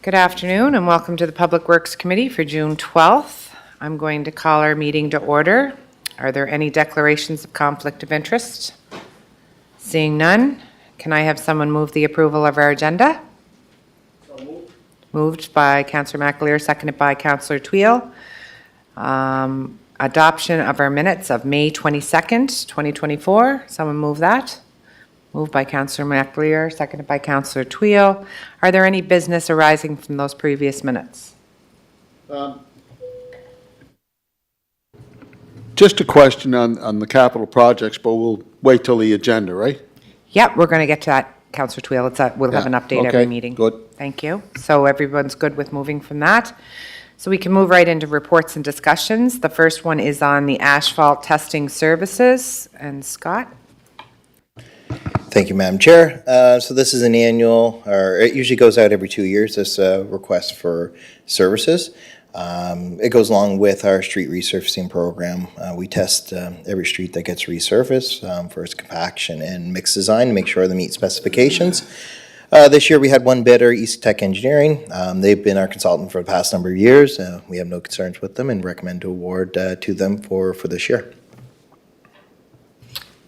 Good afternoon and welcome to the Public Works Committee for June 12th. I'm going to call our meeting to order. Are there any declarations of conflict of interest? Seeing none, can I have someone move the approval of our agenda? So moved. Moved by Councillor McAleer, seconded by Councillor Tweel. Adoption of our minutes of May 22nd, 2024. Someone move that. Moved by Councillor McAleer, seconded by Councillor Tweel. Are there any business arising from those previous minutes? Just a question on the capital projects, but we'll wait till the agenda, right? Yep, we're going to get to that, Councillor Tweel. We'll have an update every meeting. Good. Thank you. So everyone's good with moving from that. So we can move right into reports and discussions. The first one is on the asphalt testing services. And Scott? Thank you, Madam Chair. So this is an annual, or it usually goes out every 2 years, this request for services. It goes along with our street resurfacing program. We test every street that gets resurfaced for its compaction and mix design to make sure they meet specifications. This year we had one bidder, East Tech Engineering. They've been our consultant for the past number of years. We have no concerns with them and recommend to award to them for this year.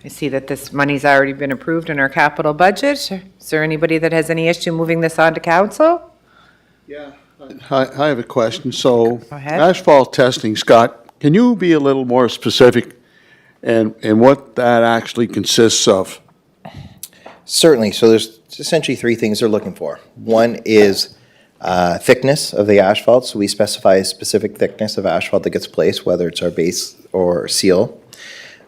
I see that this money's already been approved in our capital budget. Is there anybody that has any issue moving this on to council? Yeah. I have a question. So Go ahead. asphalt testing, Scott, can you be a little more specific and what that actually consists of? Certainly. So there's essentially three things they're looking for. One is thickness of the asphalt. So we specify a specific thickness of asphalt that gets placed, whether it's our base or seal.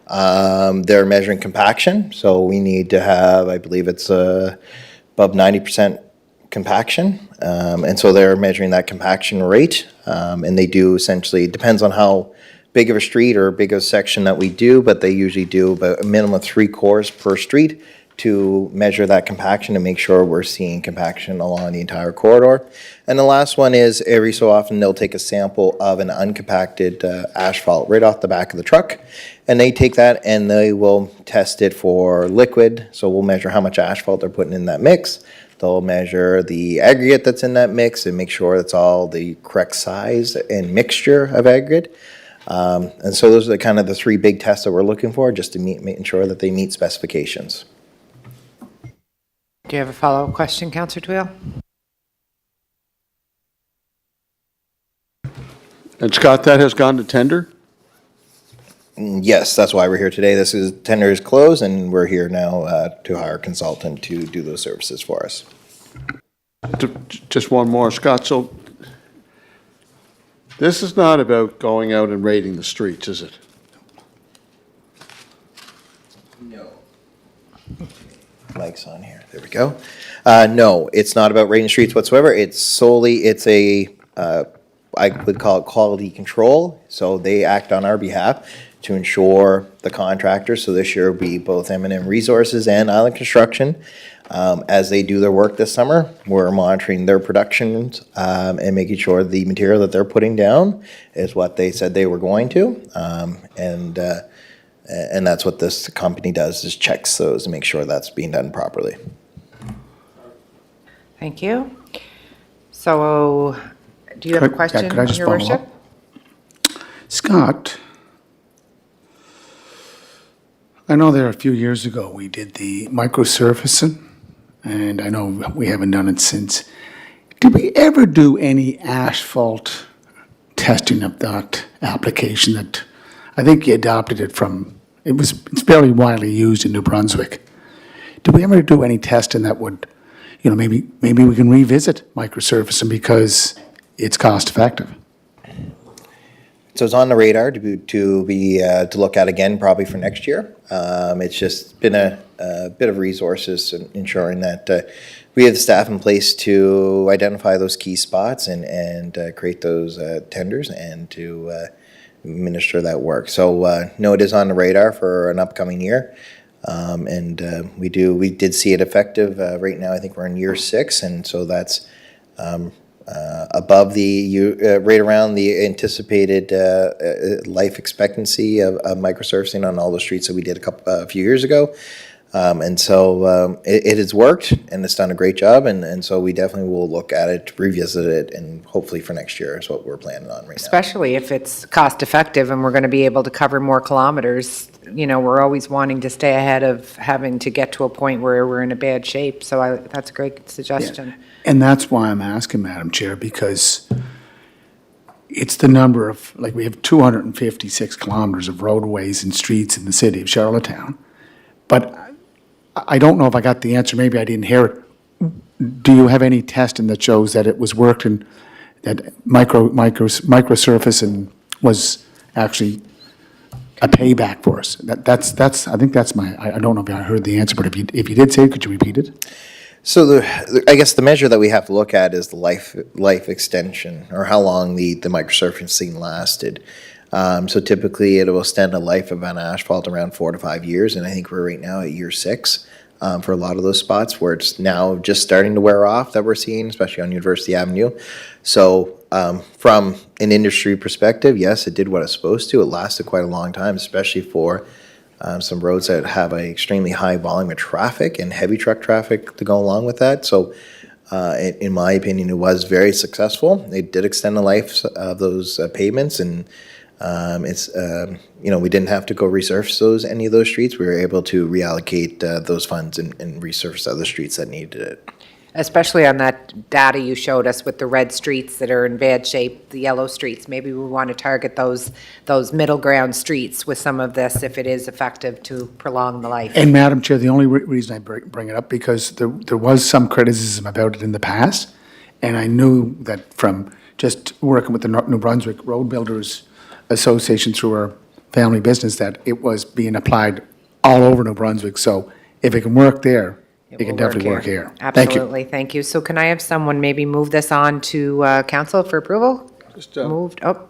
They're measuring compaction. So we need to have, I believe it's above 90% compaction. And so they're measuring that compaction rate. And they do essentially, depends on how big of a street or big of a section that we do, but they usually do about a minimum of 3 cores per street to measure that compaction and make sure we're seeing compaction along the entire corridor. And the last one is every so often they'll take a sample of an uncompacted asphalt right off the back of the truck, and they take that and they will test it for liquid. So we'll measure how much asphalt they're putting in that mix. They'll measure the aggregate that's in that mix and make sure it's all the correct size and mixture of aggregate. And so those are kind of the 3 big tests that we're looking for, just to making sure that they meet specifications. Do you have a follow-up question, Councillor Tweel? And Scott, that has gone to tender? Yes, that's why we're here today. Tender is closed, and we're here now to hire a consultant to do those services for us. Just one more, Scott. So this is not about going out and raiding the streets, is it? No. Mic's on here. There we go. No, it's not about raiding streets whatsoever. It's a, I would call it quality control. So they act on our behalf to ensure the contractors. So this year will be both M&M Resources and Island Construction. As they do their work this summer, we're monitoring their productions and making sure the material that they're putting down is what they said they were going to. And that's what this company does, is checks those and make sure that's being done properly. Thank you. So, do you have a question, could I just Your follow Worship? up? Scott, I know there a few years ago we did the microsurfacing, and I know we haven't done it since. Did we ever do any asphalt testing of that application? That I think you adopted it from, it's fairly widely used in New Brunswick. Did we ever do any testing that would, maybe we can revisit microsurfacing because it's cost effective? So it's on the radar to look at again, probably for next year. It's just been a bit of resources in ensuring that we have the staff in place to identify those key spots and create those tenders and to administer that work. So no, it is on the radar for an upcoming year. We did see it effective. Right now, I think we're in year 6, and so that's above right around the anticipated life expectancy of microsurfacing on all the streets that we did a few years ago. And so it has worked, and it's done a great job, and so we definitely will look at it, revisit it, and hopefully for next year is what we're planning on right now. Especially if it's cost-effective and we're going to be able to cover more kilometers. You know, we're always wanting to stay ahead of having to get to a point where we're in a bad shape, so that's a great suggestion. And that's why I'm asking, Madam Chair, because it's the number of, like, we have 256 kilometers of roadways and streets in the city of Charlottetown. But I don't know if I got the answer, maybe I didn't hear it. Do you have any testing that shows that it was worked and that microsurface and was actually a payback for us? That's I think that's I don't know if I heard the answer, but if you did say it, could you repeat it? So I guess the measure that we have to look at is the life extension, or how long the microsurfacing lasted. So typically it will extend the life of an asphalt around 4 to 5 years, and I think we're right now at year 6 for a lot of those spots where it's now just starting to wear off that we're seeing, especially on University Avenue. So from an industry perspective, yes, it did what it's supposed to. It lasted quite a long time, especially for some roads that have an extremely high volume of traffic and heavy truck traffic to go along with that. So in my opinion, it was very successful. They did extend the life of those pavements, and we didn't have to go resurface any of those streets. We were able to reallocate those funds and resurface other streets that needed it. Especially on that data you showed us with the red streets that are in bad shape, the yellow streets. Maybe we want to target those middle ground streets with some of this if it is effective to prolong the life. And Madam Chair, the only reason I bring it up, because there was some criticism about it in the past, and I knew that from just working with the New Brunswick Road Builders Association through our family business, that it was being applied all over New Brunswick. So if it can work there, it can definitely work here. Thank you. Absolutely, thank you. So can I have someone maybe move this on to council for approval? Just, Moved, I'll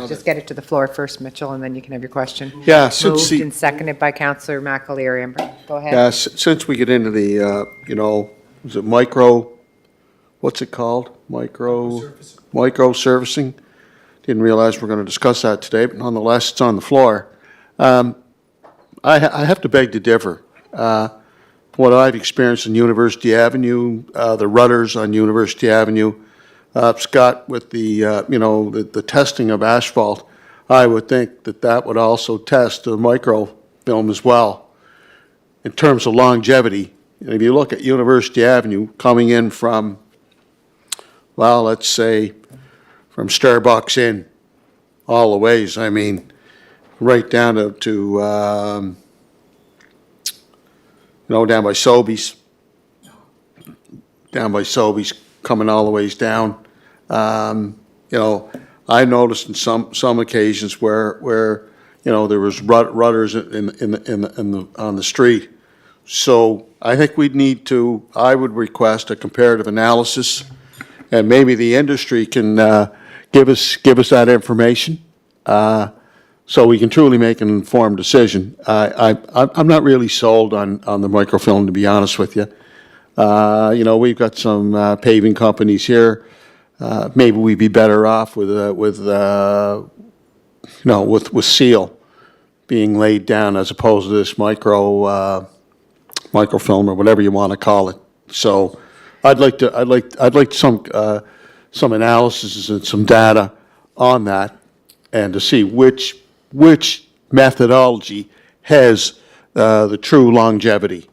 just get it to the floor first, Mitchell, and then you can have your question. Yeah, since Moved the- and seconded by Councillor McAleer. Amber, go ahead. Yeah, since we get into the, is it what's it called? Micro servicing? Didn't realize we're going to discuss that today, but nonetheless, it's on the floor. I have to beg to differ. What I've experienced in University Avenue, the rudders on University Avenue, Scott, with the testing of asphalt, I would think that would also test the microfilm as well in terms of longevity. And if you look at University Avenue coming in from, well, let's say from Starbucks in all the ways, I mean, right down to down by Sobeys. Coming all the ways down. I noticed in some occasions where there was rudders on the street. So I think I would request a comparative analysis, and maybe the industry can give us that information. So we can truly make an informed decision. I'm not really sold on the microfilm, to be honest with you. We've got some paving companies here. Maybe we'd be better off with seal being laid down as opposed to this microfilm or whatever you want to call it. So I'd like some analysis and some data on that, and to see which methodology has the true longevity.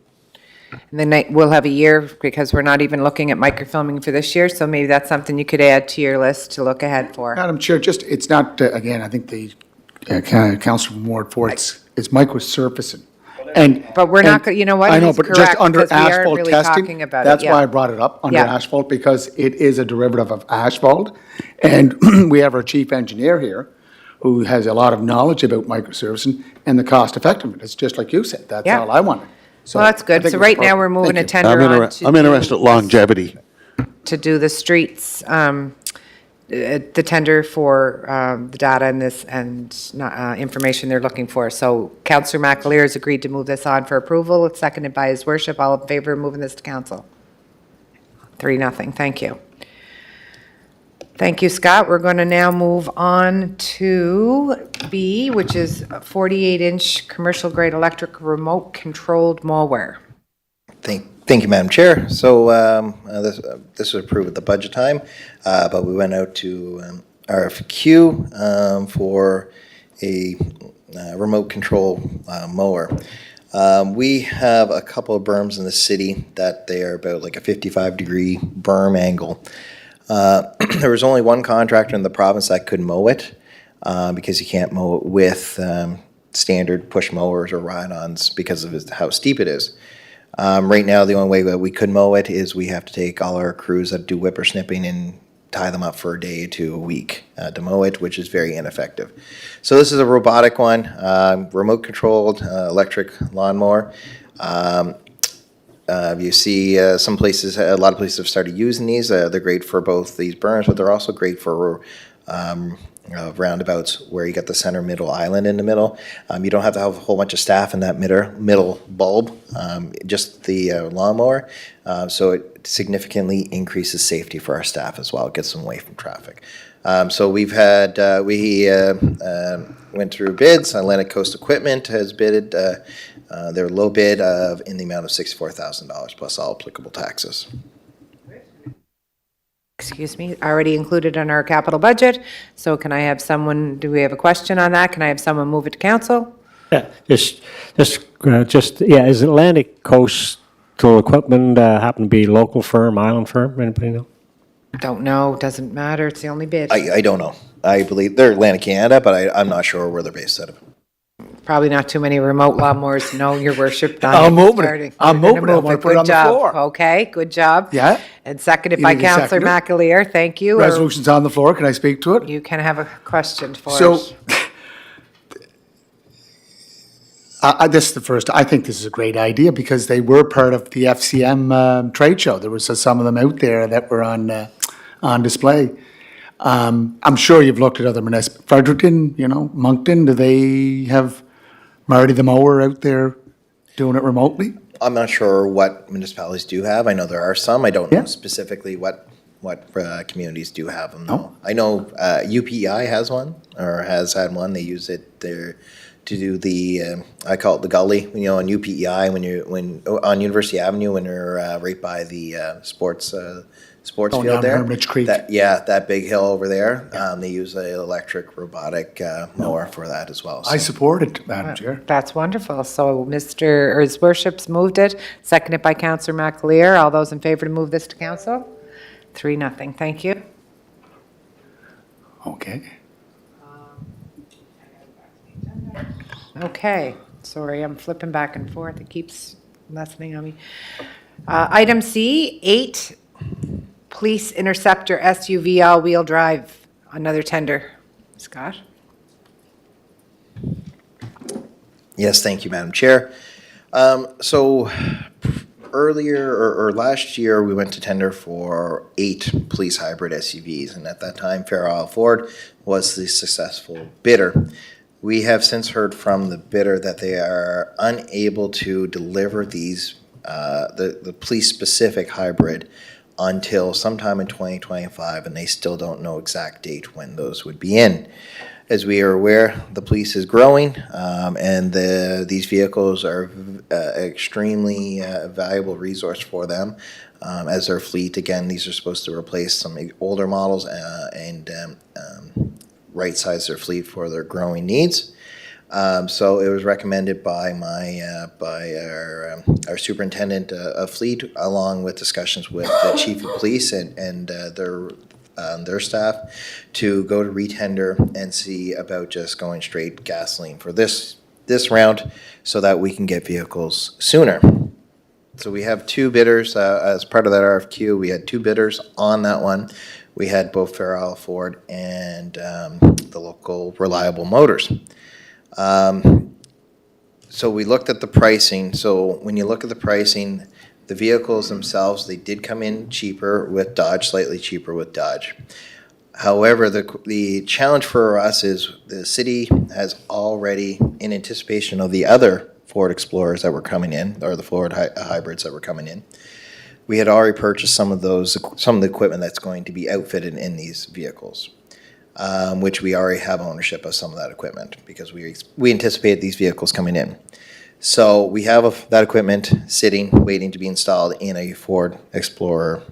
And then we'll have a year, because we're not even looking at microfilming for this year, so maybe that's something you could add to your list to look ahead for. Madam Chair, it's not, again, I think the Councilor from Ward 4, it's microsurfacing. But we're not, you know what? I know, He's but correct, just under because we aren't asphalt really testing, talking about it, that's yeah. why I brought it up, under Yeah. asphalt, because it is a derivative of asphalt. And we have our chief engineer here, who has a lot of knowledge about microservicing and the cost effectiveness. It's just like you said, that's Yeah. all I wanted. So Well, that's I good. think So it's right now, appropriate. we're moving a Thank you. tender on to. I'm interested in longevity. To do the streets, the tender for the data and this, and information they're looking for. So Councillor McAleer has agreed to move this on for approval. It's seconded by his worship. All in favor of moving this to council? 3-0. Thank you. Thank you, Scott. We're going to now move on to B, which is a 48-inch commercial-grade electric remote-controlled mower. Thank you, Madam Chair. So this was approved at the budget time, but we went out to RFQ for a remote control mower. We have a couple of berms in the city that they are about like a 55-degree berm angle. There was only one contractor in the province that could mow it because you can't mow it with standard push mowers or ride-ons because of how steep it is. Right now, the only way that we could mow it is we have to take all our crews that do whippersnipping and tie them up for a day to a week to mow it, which is very ineffective. So this is a robotic one, remote-controlled electric lawnmower. You see some places, a lot of places have started using these. They're great for both these berms, but they're also great for roundabouts where you got the center middle island in the middle. You don't have to have a whole bunch of staff in that middle bulb, just the lawnmower. So it significantly increases safety for our staff as well. It gets them away from traffic. So we've had, we went through bids. Atlantic Coast Equipment has bidded their low bid of in the amount of $64,000 plus all applicable taxes. Excuse me, already included in our capital budget. So can I have someone, do we have a question on that? Can I have someone move it to council? Yeah, is Atlantic Coastal Equipment happen to be local firm, island firm? Anybody know? Don't know, doesn't matter, it's the only bid. I don't know. I believe they're Atlantic Canada, but I'm not sure where they're based out of. Probably not too many remote lawnmowers, no, your worship. I'm moving it. Starting. I'm You're moving it. gonna I wanna move put it on the Good job. floor. Okay, good job. Yeah. And seconded You by need to Councillor second McAleer, thank you. Or Resolution's on the floor. Can I speak to it? you can have a question for So, us. this is the first, I think this is a great idea because they were part of the FCM trade show. There was some of them out there that were on display. I'm sure you've looked at other municipalities. Fredericton, Moncton, do they have Marty the mower out there doing it remotely? I'm not sure what municipalities do have. I know there are some. I don't know Yeah. specifically what communities do have them. Oh. No. I know UPEI has one or has had one. They use it there to do the I call it the gully. On UPEI when on University Avenue when you're right by the sports Oh, field down there. Hermitage Creek. That big hill over there. They use an electric robotic mower for that as well. I So. support it, Madam Chair. That's wonderful. So His Worship's moved it, seconded by Councillor McAleer. All those in favor to move this to council? 3-0, thank you. Okay. Okay, sorry, I'm flipping back and forth. It keeps lessening on me. Item C, 8, Police Interceptor SUV all-wheel drive, another tender. Scott? Yes, thank you, Madam Chair. So earlier or last year, we went to tender for 8 police hybrid SUVs, and at that time, Fair Isle Ford was the successful bidder. We have since heard from the bidder that they are unable to deliver these, the police-specific hybrid until sometime in 2025, and they still don't know exact date when those would be in. As we are aware, the police is growing, and these vehicles are extremely valuable resource for them as their fleet. Again, these are supposed to replace some older models and right-size their fleet for their growing needs. So it was recommended by our superintendent of fleet, along with discussions with the chief of police and their staff, to go to retender and see about just going straight gasoline for this round, so that we can get vehicles sooner. So we have 2 bidders as part of that RFQ. We had 2 bidders on that one. We had both Fair Isle Ford and the local Reliable Motors. So we looked at the pricing. So when you look at the pricing, the vehicles themselves, they did come in cheaper with Dodge, slightly cheaper with Dodge. However, the challenge for us is the city has already, in anticipation of the other Ford Explorers that were coming in, or the Ford hybrids that were coming in, we had already purchased some of the equipment that's going to be outfitted in these vehicles, which we already have ownership of some of that equipment because we anticipate these vehicles coming in. So we have that equipment sitting, waiting to be installed in a Ford Explorer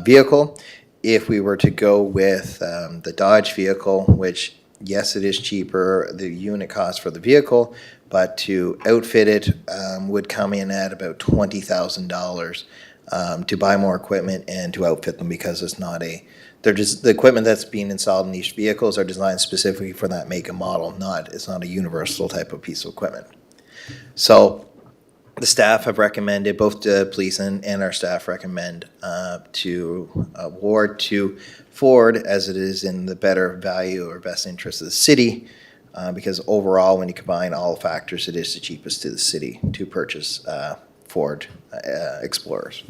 vehicle. If we were to go with the Dodge vehicle, which, yes, it is cheaper, the unit cost for the vehicle, but to outfit it would come in at about $20,000 to buy more equipment and to outfit them because it's not they're just, the equipment that's being installed in these vehicles are designed specifically for that make and model, it's not a universal type of piece of equipment. So the staff have recommended, both the police and our staff recommend to award to Ford as it is in the better value or best interest of the city, because overall, when you combine all the factors, it is the cheapest to the city to purchase Ford Explorers.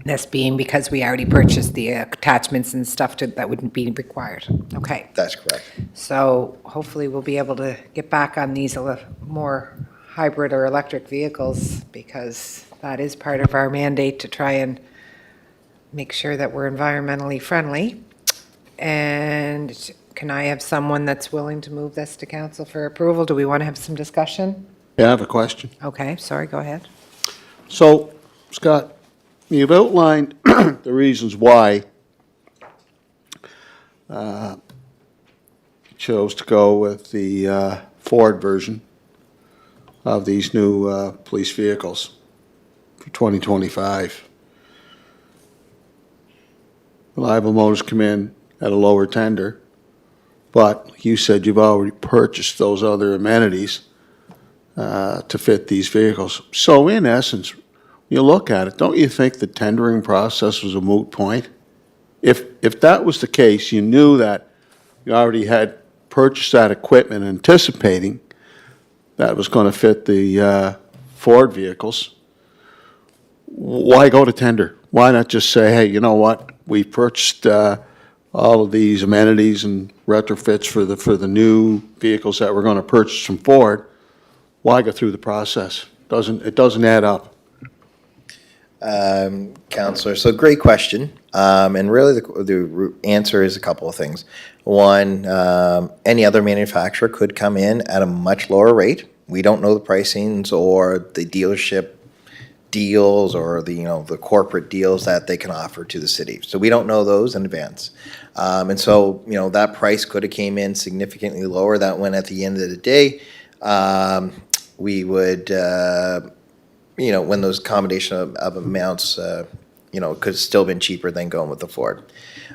This being because we already purchased the attachments and stuff that wouldn't be required. Okay. That's correct. So hopefully we'll be able to get back on these a little more hybrid or electric vehicles, because that is part of our mandate to try and make sure that we're environmentally friendly. And can I have someone that's willing to move this to council for approval? Do we want to have some discussion? Yeah, I have a question. Okay, sorry, go ahead. So, Scott, you've outlined the reasons why you chose to go with the Ford version of these new police vehicles for 2025. Reliable Motors come in at a lower tender, but you said you've already purchased those other amenities to fit these vehicles. So in essence, when you look at it, don't you think the tendering process was a moot point? If that was the case, you knew that you already had purchased that equipment anticipating that was going to fit the Ford vehicles, why go to tender? Why not just say, hey, you know what? We purchased all of these amenities and retrofits for the new vehicles that we're going to purchase from Ford. Why go through the process? It doesn't add up. Counselor, so great question. And really the answer is a couple of things. One, any other manufacturer could come in at a much lower rate. We don't know the pricings or the dealership deals or the corporate deals that they can offer to the city. So we don't know those in advance. And so, that price could have came in significantly lower. That when at the end of the day, we would, when those combination of amounts, could have still been cheaper than going with the Ford.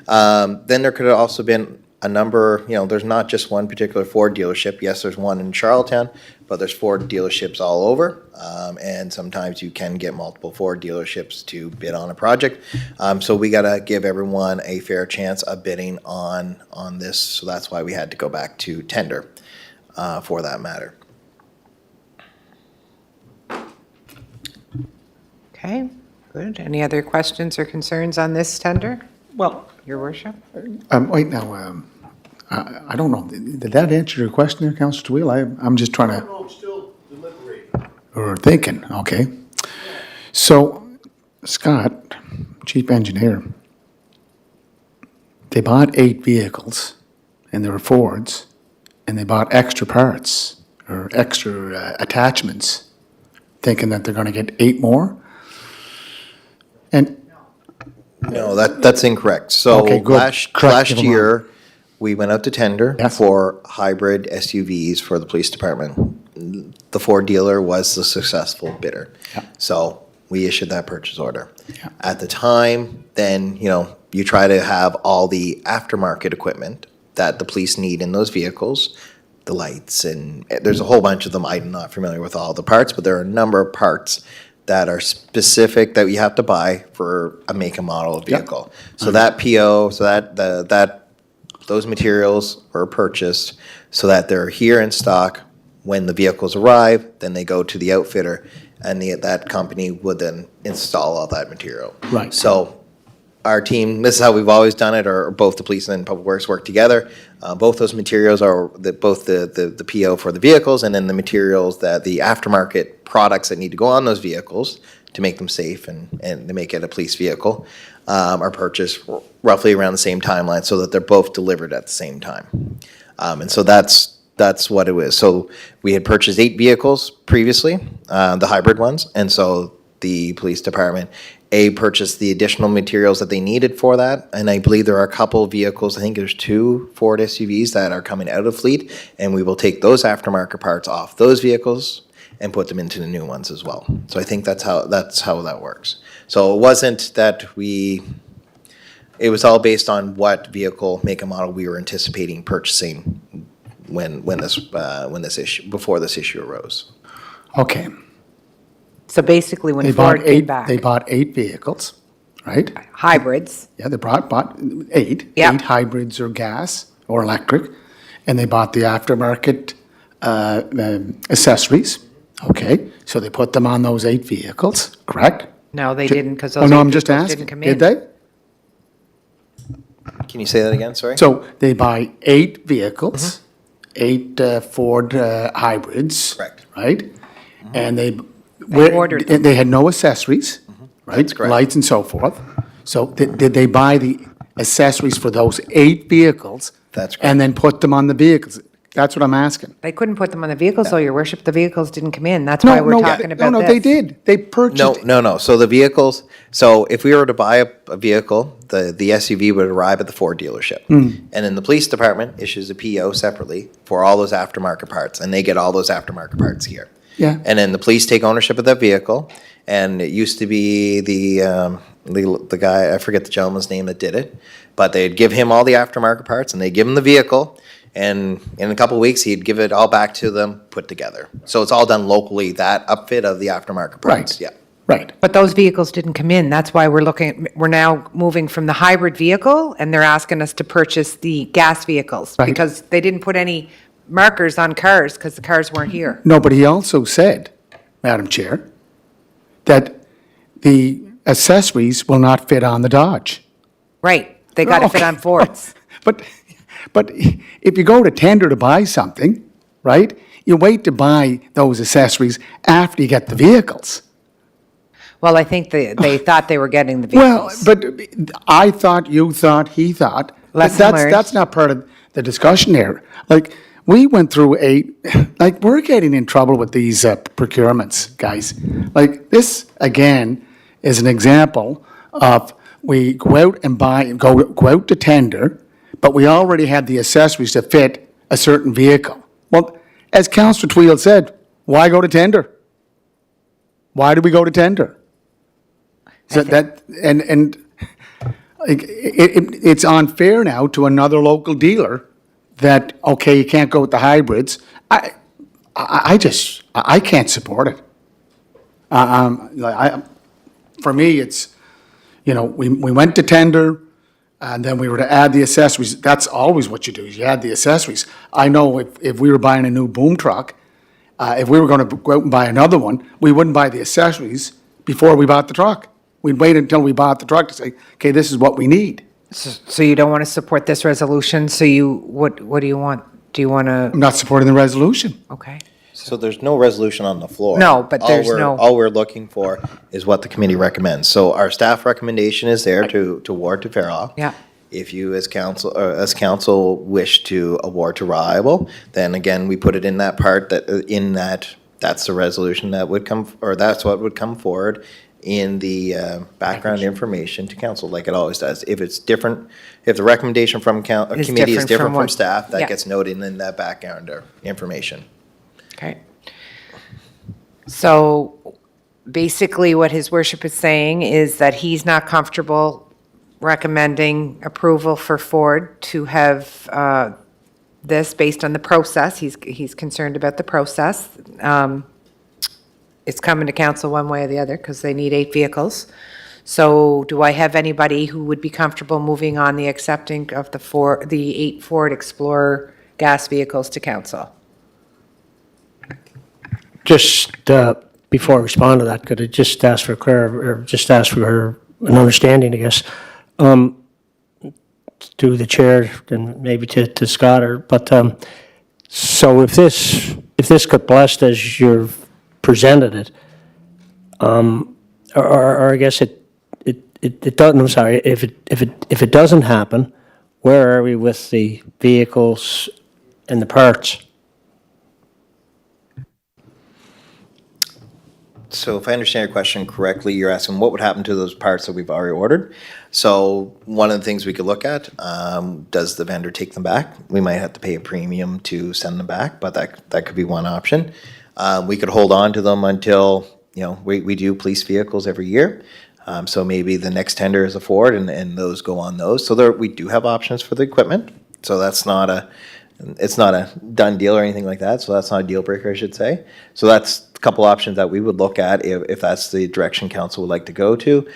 Then there could have also been a number, there's not just one particular Ford dealership. Yes, there's one in Charlottetown, but there's Ford dealerships all over. And sometimes you can get multiple Ford dealerships to bid on a project. So we got to give everyone a fair chance of bidding on this. So that's why we had to go back to tender for that matter. Okay, good. Any other questions or concerns on this tender, Well, Your Worship? wait now, I don't know, did that answer your question there, Councillor Twill? I'm just trying to, I'm still deliberating. or thinking, okay. So, Scott, Chief Engineer, they bought 8 vehicles, and they were Fords, and they bought extra parts, or extra attachments, thinking that they're gonna get 8 more? And, No, that's incorrect. So Okay, good. last Correct, never mind. year, we went out to tender Yes. for hybrid SUVs for the police department. The Ford dealer was the successful bidder. Yeah. So we issued that purchase order. Yeah. At the time, then, you try to have all the aftermarket equipment that the police need in those vehicles, the lights, and there's a whole bunch of them. I'm not familiar with all the parts, but there are a number of parts that are specific that you have to buy for a make and model of vehicle. So that PO, so that those materials were purchased so that they're here in stock when the vehicles arrive. Then they go to the outfitter, and that company would then install all that material. Right. So our team, this is how we've always done it, or both the police and Public Works work together. Both those materials are both the PO for the vehicles and then the materials that the aftermarket products that need to go on those vehicles to make them safe and to make it a police vehicle are purchased roughly around the same timeline so that they're both delivered at the same time. And so that's what it was. So we had purchased 8 vehicles previously, the hybrid ones, and so the police department purchased the additional materials that they needed for that, and I believe there are a couple of vehicles, I think there's 2 Ford SUVs that are coming out of fleet, and we will take those aftermarket parts off those vehicles and put them into the new ones as well. So I think that's how that works. So it wasn't that it was all based on what vehicle, make, and model we were anticipating purchasing before this issue arose. Okay. So basically, when They Ford bought came 8, back, they bought 8 vehicles, right? hybrids, Yeah, they bought 8. Yeah. 8 hybrids or gas or electric, and they bought the aftermarket accessories. Okay, so they put them on those 8 vehicles, correct? no, they didn't, because Oh, those no, 8 I'm just vehicles asking. didn't come in. Did they? Can you say that again, sorry? So they buy 8 vehicles, 8 Ford hybrids. Correct. Right? And ordered them. they had no accessories, right? That's correct. Lights and so forth. So did they buy the accessories for those 8 vehicles? That's correct. And then put them on the vehicles? That's what I'm asking. They couldn't put them on the vehicles, though, your worship, the vehicles didn't come in, that's why we're talking about this. No, they did. They purchased. No. So the vehicles, so if we were to buy a vehicle, the SUV would arrive at the Ford dealership. And then the police department issues a PO separately for all those aftermarket parts, and they get all those aftermarket parts here. Yeah. And then the police take ownership of that vehicle, and it used to be the guy, I forget the gentleman's name that did it, but they'd give him all the aftermarket parts, and they'd give him the vehicle, and in a couple of weeks, he'd give it all back to them, put together. So it's all done locally, that upfit of the aftermarket parts. Right. Yeah. Right. But those vehicles didn't come in, that's why we're now moving from the hybrid vehicle, and they're asking us to purchase the gas vehicles. Right. Because they didn't put any markers on cars, because the cars weren't here. No, but he also said, Madam Chair, that the accessories will not fit on the Dodge. Right, they gotta fit Okay. on Fords. But if you go to tender to buy something, right, you wait to buy those accessories after you get the vehicles. Well, I think they thought they were getting the Well, vehicles. but I thought, you thought, he thought. Lesson learned. That's not part of the discussion here. Like, we went through we're getting in trouble with these procurements, guys. Like, this, again, is an example of we go out and go out to tender, but we already had the accessories to fit a certain vehicle. Well, as Councillor Twill said, why go to tender? Why do we go to tender? So it's unfair now to another local dealer that, okay, you can't go with the hybrids. I can't support it. For me, it's, we went to tender, and then we were to add the accessories. That's always what you do, is you add the accessories. I know if we were buying a new boom truck, if we were going to go out and buy another one, we wouldn't buy the accessories before we bought the truck. We'd wait until we bought the truck to say, okay, this is what we need. So you don't want to support this resolution, so what do you want? Do you want to, I'm not supporting the resolution. okay. So there's no resolution on the floor. No, but there's no- All we're looking for is what the committee recommends. So our staff recommendation is there to award to Fairlaw. Yeah. If you as council wish to award to Reliable, then again, we put it in that part that's the resolution that would come, or that's what would come forward in the background information to council, like it always does. If it's different, if the recommendation from a committee is different from what- staff, yeah. that gets noted in that background information. Okay. So basically what his worship is saying is that he's not comfortable recommending approval for Ford to have this based on the process. He's concerned about the process. It's coming to council one way or the other because they need 8 vehicles. So do I have anybody who would be comfortable moving on the accepting of the 8 Ford Explorer gas vehicles to council? Just before I respond to that, could I just ask for an understanding, I guess, to the chair and maybe to Scott, so if this got blessed as you've presented it, or I guess it doesn't, I'm sorry, if it doesn't happen, where are we with the vehicles and the parts? So if I understand your question correctly, you're asking what would happen to those parts that we've already ordered? So one of the things we could look at, does the vendor take them back? We might have to pay a premium to send them back, but that could be one option. We could hold on to them until, we do police vehicles every year. So maybe the next tender is a Ford and those go on those. So we do have options for the equipment. So it's not a done deal or anything like that. So that's not a deal breaker, I should say. So that's a couple options that we would look at if that's the direction council would like to go to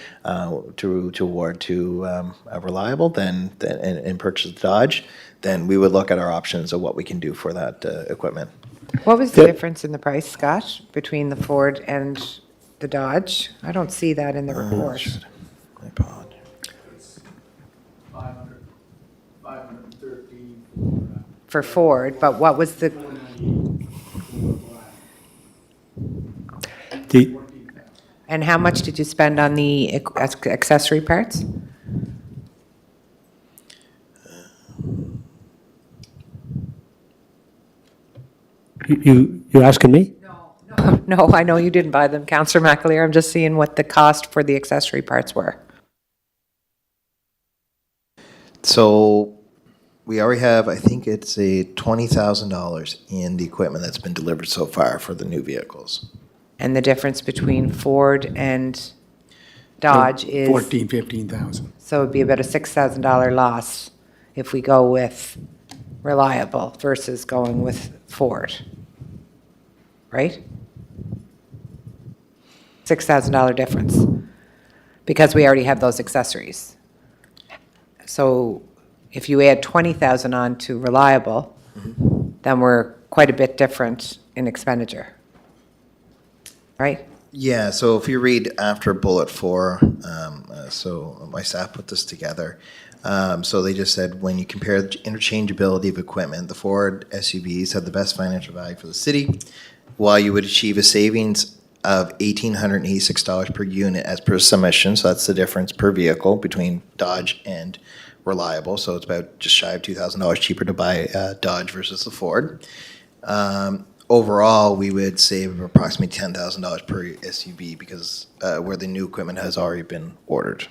award to a Reliable, then and purchase the Dodge. Then we would look at our options of what we can do for that equipment. What was the difference in the price, Scott, between the Ford and the Dodge? I don't see that in the report. My pod. 513 For Ford, but what was the, and how much did you spend on the accessory parts? You asking me? No, I know you didn't buy them, Councillor McAleer. I'm just seeing what the cost for the accessory parts were. So we already have, I think it's a $20,000 in the equipment that's been delivered so far for the new vehicles. And the difference between Ford and Dodge is, 15,000. so it'd be about a $6,000 loss if we go with Reliable versus going with Ford, right? $6,000 difference, because we already have those accessories. So if you add 20,000 on to Reliable, then we're quite a bit different in expenditure, right? Yeah, so if you read after bullet 4, so my staff put this together. So they just said, when you compare the interchangeability of equipment, the Ford SUVs have the best financial value for the city, while you would achieve a savings of $1,886 per unit as per submission. So that's the difference per vehicle between Dodge and Reliable. So it's about just shy of $2,000 cheaper to buy Dodge versus the Ford. Overall, we would save approximately $10,000 per SUV because where the new equipment has already been ordered.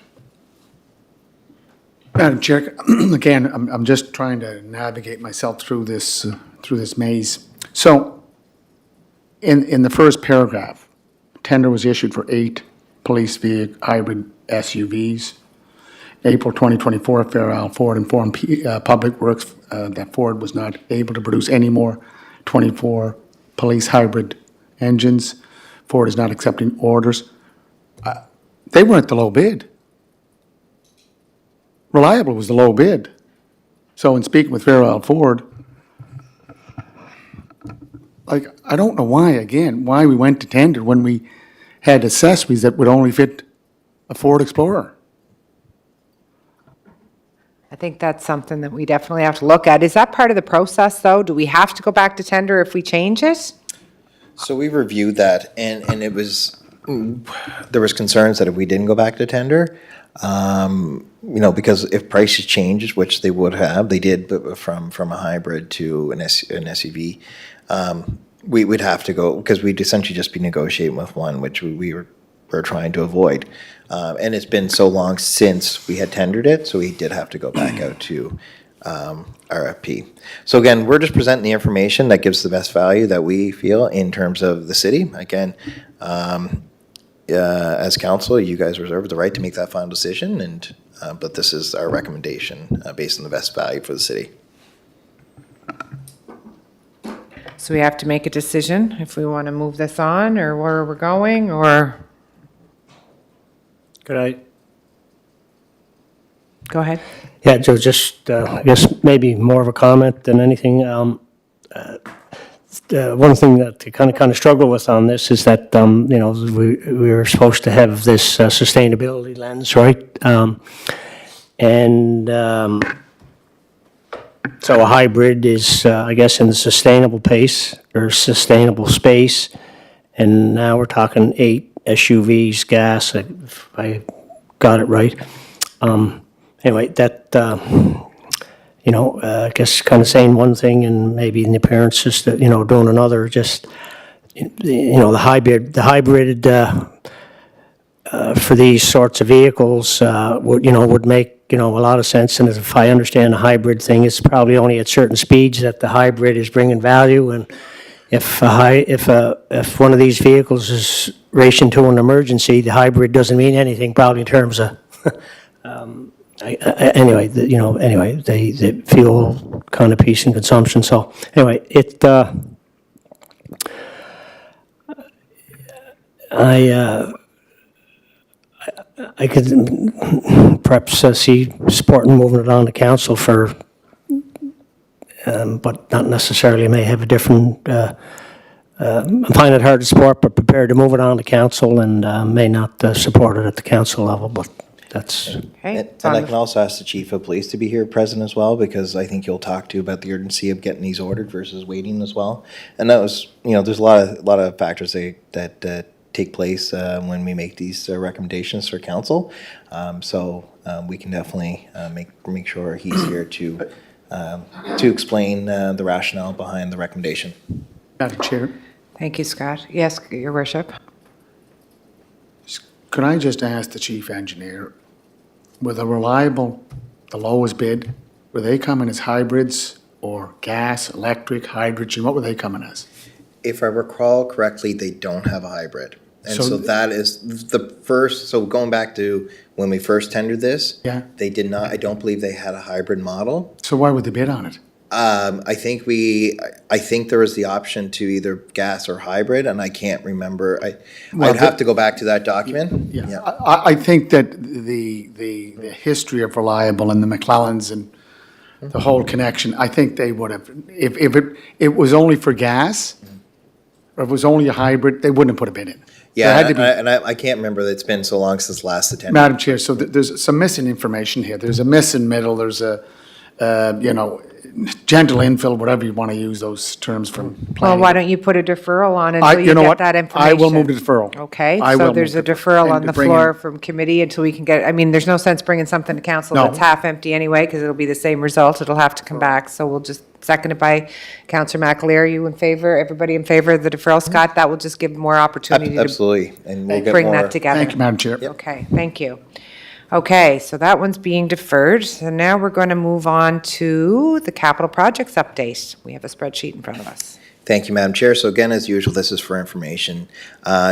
Madam Chair, again, I'm just trying to navigate myself through this maze. So, in the first paragraph, tender was issued for 8 police vehicle hybrid SUVs. April 2024, Fair Isle Ford informed Public Works that Ford was not able to produce any more 24 police hybrid engines. Ford is not accepting orders. They weren't the low bid. Reliable was the low bid. So in speaking with Fair Isle Ford, I don't know why we went to tender when we had accessories that would only fit a Ford Explorer. I think that's something that we definitely have to look at. Is that part of the process, though? Do we have to go back to tender if we change it? So we reviewed that, and it was, there was concerns that if we didn't go back to tender, because if prices change, which they would have, they did from a hybrid to an SUV, we would have to go, because we'd essentially just be negotiating with one, which we were trying to avoid. And it's been so long since we had tendered it, so we did have to go back out to RFP. So again, we're just presenting the information that gives the best value that we feel in terms of the city. Again, as council, you guys reserve the right to make that final decision, and but this is our recommendation based on the best value for the city. So we have to make a decision if we want to move this on, or where we're going, or, Could I? go ahead. Yeah, Joe, just, I guess maybe more of a comment than anything. One thing that I kind of struggle with on this is that, we were supposed to have this sustainability lens, right? So a hybrid is, I guess, in the sustainable pace or sustainable space. And now we're talking 8 SUVs, gas, if I got it right. Anyway, that, I guess kind of saying one thing and maybe in the appearances that, doing another, just, the hybrid for these sorts of vehicles would make, a lot of sense. And if I understand the hybrid thing, it's probably only at certain speeds that the hybrid is bringing value. And if one of these vehicles is racing to an emergency, the hybrid doesn't mean anything probably in terms of, anyway, the fuel kind of piece and consumption. So anyway, I could perhaps see supporting moving it on to council for, but not necessarily may have a different, I find it hard to support, but prepared to move it on to council and may not support it at the council level, but that's, Okay. And it's on I the- can also ask the chief of police to be here present as well, because I think you'll talk to about the urgency of getting these ordered versus waiting as well. And that was, there's a lot of factors that take place when we make these recommendations for council. So we can definitely make sure he's here to explain the rationale behind the recommendation. Madam Chair, Thank you, Scott. Yes, Your Worship. could I just ask the chief engineer, with a reliable, the lowest bid, were they coming as hybrids or gas, electric, hydrogen? What were they coming as? If I recall correctly, they don't have a hybrid. And So- so that is the first, so going back to when we first tendered this, Yeah. they did not, I don't believe they had a hybrid model. So why would they bid on it? I think there was the option to either gas or hybrid, and I can't remember. Well, I'd have to go back to that document. Yeah, I think that the history of Reliable and the McClellans and the whole connection, I think they would have, if it was only for gas, or if it was only a hybrid, they wouldn't have put a bid in. There had Yeah, to be- and I can't remember, it's been so long since last attended. Madam Chair, so there's some missing information here. There's a missing middle, there's a, gentle infill, whatever you want to use those terms from Well, planning. why don't you put a deferral on I- until you you know get what? that I information? will move the deferral. Okay, I so will there's a move the deferral and on to the bring floor in- from committee until we can get, I mean, there's no sense bringing something to council No. that's half empty anyway, because it'll be the same result. It'll have to come back. So we'll just second it by Councillor McAleer. You in favor? Everybody in favor of the deferral, Scott? That will just give more opportunity to Absolutely, and we'll get bring more. that together. Thank you, Madam Chair. Okay, thank you. Okay, so that one's being deferred. So now we're going to move on to the capital projects update. We have a spreadsheet in front of us. Thank you, Madam Chair. So again, as usual, this is for information.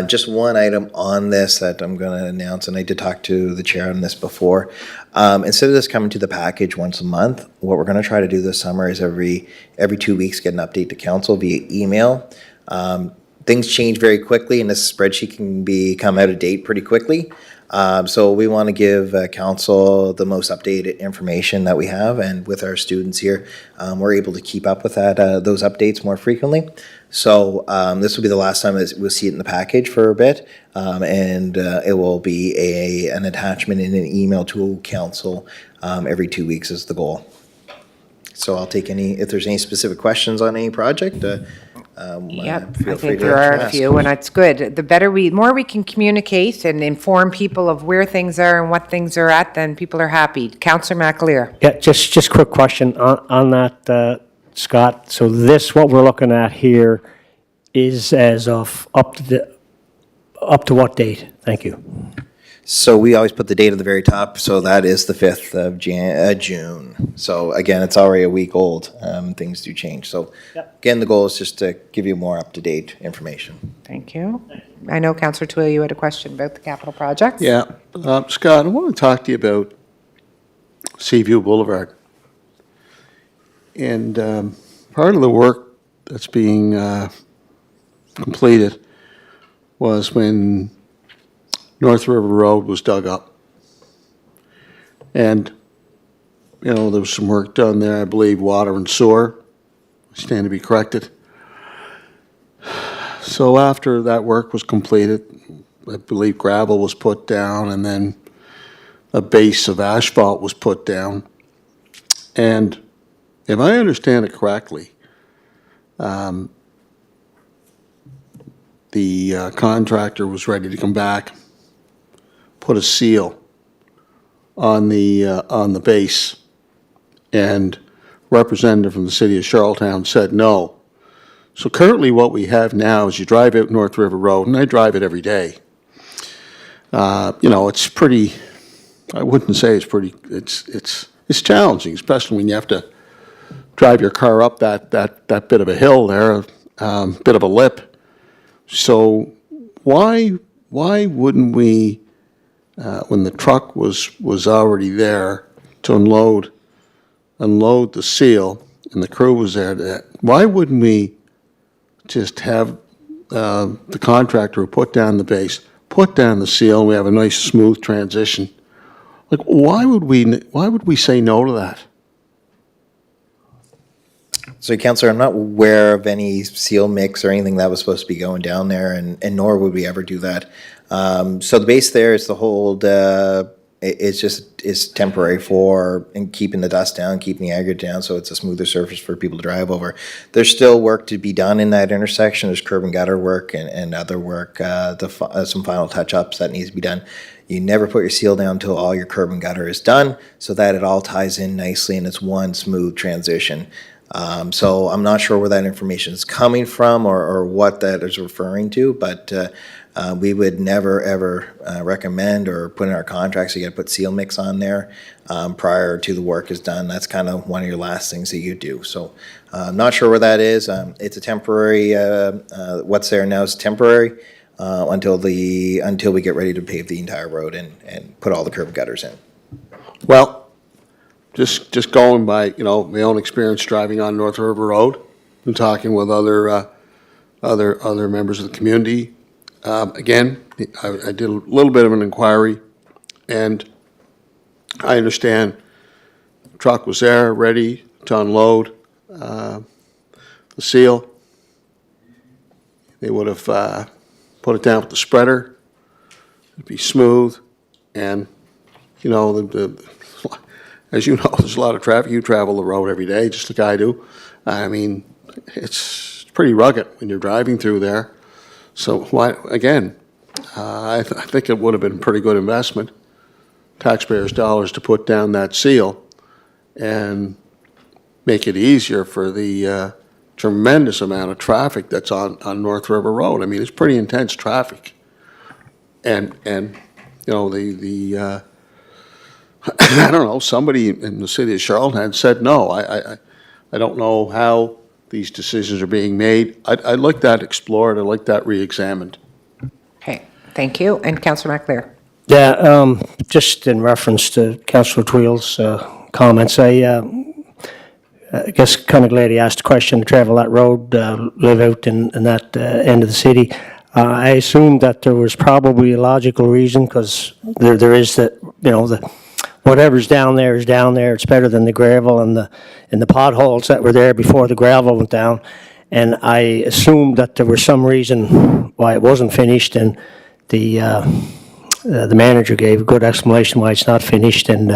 Just one item on this that I'm going to announce, and I did talk to the chair on this before. Instead of this coming to the package once a month, what we're going to try to do this summer is every 2 weeks get an update to council via email. Things change very quickly, and this spreadsheet can become out of date pretty quickly. So we want to give council the most updated information that we have, and with our students here, we're able to keep up with those updates more frequently. So this will be the last time that we'll see it in the package for a bit, and it will be an attachment in an email to council every 2 weeks is the goal. So I'll take if there's any specific questions on any project. Yep, feel I free think to there are a ask. few, and it's good. More we can communicate and inform people of where things are and what things are at, then people are happy. Councillor McAleer. yeah, just quick question on that, Scott. So what we're looking at here is as of up to what date? Thank you. So we always put the date at the very top, so that is the 5th of June. So again, it's already a week old, things do change. So again, the goal is just to give you more up-to-date information. Thank you. I know, Councillor Twill, you had a question about the capital projects? Yeah, Scott, I want to talk to you about Seaview Boulevard. And part of the work that's being completed was when North River Road was dug up. And, there was some work done there, I believe, water and sewer. I stand to be corrected. So after that work was completed, I believe gravel was put down, and then a base of asphalt was put down. And if I understand it correctly, the contractor was ready to come back, put a seal on the base, and representative from the city of Charlottetown said no. So currently what we have now is you drive out North River Road, and I drive it every day. It's pretty, I wouldn't say it's pretty, it's challenging, especially when you have to drive your car up that bit of a hill there, bit of a lip. So why wouldn't we, when the truck was already there to unload the seal and the crew was there, why wouldn't we just have the contractor who put down the base, put down the seal, and we have a nice smooth transition? Like, why would we say no to that? So, Councillor, I'm not aware of any seal mix or anything that was supposed to be going down there, and nor would we ever do that. So the base there is to hold, it's temporary for and keeping the dust down, keeping the aggregate down, so it's a smoother surface for people to drive over. There's still work to be done in that intersection. There's curb and gutter work and other work, some final touch-ups that needs to be done. You never put your seal down until all your curb and gutter is done, so that it all ties in nicely and it's one smooth transition. So I'm not sure where that information is coming from or what that is referring to, but we would never, ever recommend or put in our contracts, you got to put seal mix on there prior to the work is done. That's kind of one of your last things that you do. So I'm not sure where that is. It's a temporary, what's there now is temporary until we get ready to pave the entire road and put all the curb gutters in. Well, just going by, my own experience driving on North River Road and talking with other members of the community. Again, I did a little bit of an inquiry, and I understand the truck was there, ready to unload the seal. They would have put it down with the spreader. It'd be smooth, and as you know, there's a lot of traffic. You travel the road every day, just like I do. I mean, it's pretty rugged when you're driving through there. So I think it would have been a pretty good investment, taxpayers' dollars, to put down that seal and make it easier for the tremendous amount of traffic that's on North River Road. I mean, it's pretty intense traffic. And I don't know, somebody in the city of Charlottetown said no. I don't know how these decisions are being made. I'd like that explored. I'd like that re-examined. Okay, thank you. And Councillor McLear. Yeah, just in reference to Councillor Tweel's comments, I guess kind of glad he asked the question to travel that road, live out in that end of the city. I assumed that there was probably a logical reason, because there is that, whatever's down there is down there. It's better than the gravel and the potholes that were there before the gravel went down. And I assumed that there was some reason why it wasn't finished, and the manager gave a good explanation why it's not finished. And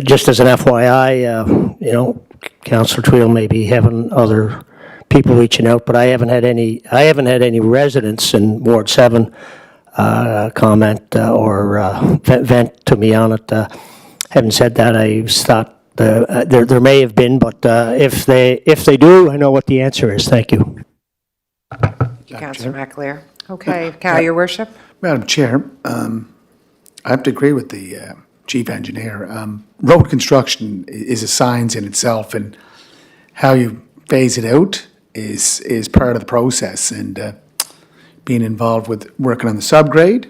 just as an FYI, Councillor Tweel may be having other people reaching out, but I haven't had any residents in Ward 7 comment or vent to me on it. Having said that, I thought there may have been, but if they do, I know what the answer is. Thank you. Councillor McLear. Okay, Your Worship. Madam Chair, I have to agree with the chief engineer. Road construction is a science in itself, and how you phase it out is part of the process. And being involved with working on the subgrade,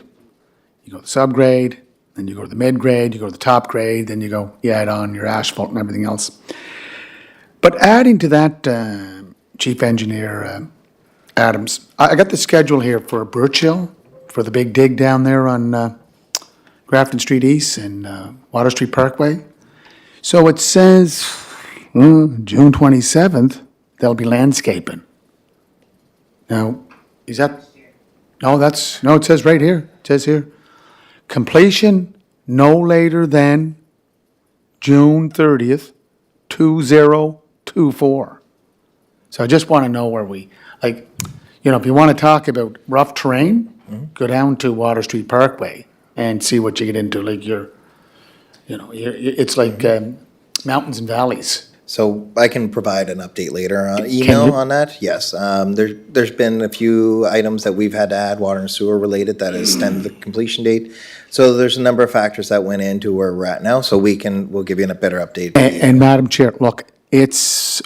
you go to the subgrade, then you go to the mid-grade, you go to the top grade, then you add on your asphalt and everything else. But adding to that, Chief Engineer Adams, I got the schedule here for Birchill, for the big dig down there on Grafton Street East and Water Street Parkway. So it says June 27th, there'll be landscaping. Now, is that... No, it says right here. It says here, completion no later than June 30th, 2024. So I just want to know where we, you know, if you want to talk about rough terrain, go down to Water Street Parkway and see what you get into, like it's like mountains and valleys. So I can provide an update later on email you? on that. Yes, there's been a few items that we've had to add, water and sewer related, that has extended the completion date. So there's a number of factors that went into where we're at now. So we'll give you a better update. And Madam Chair, look, it's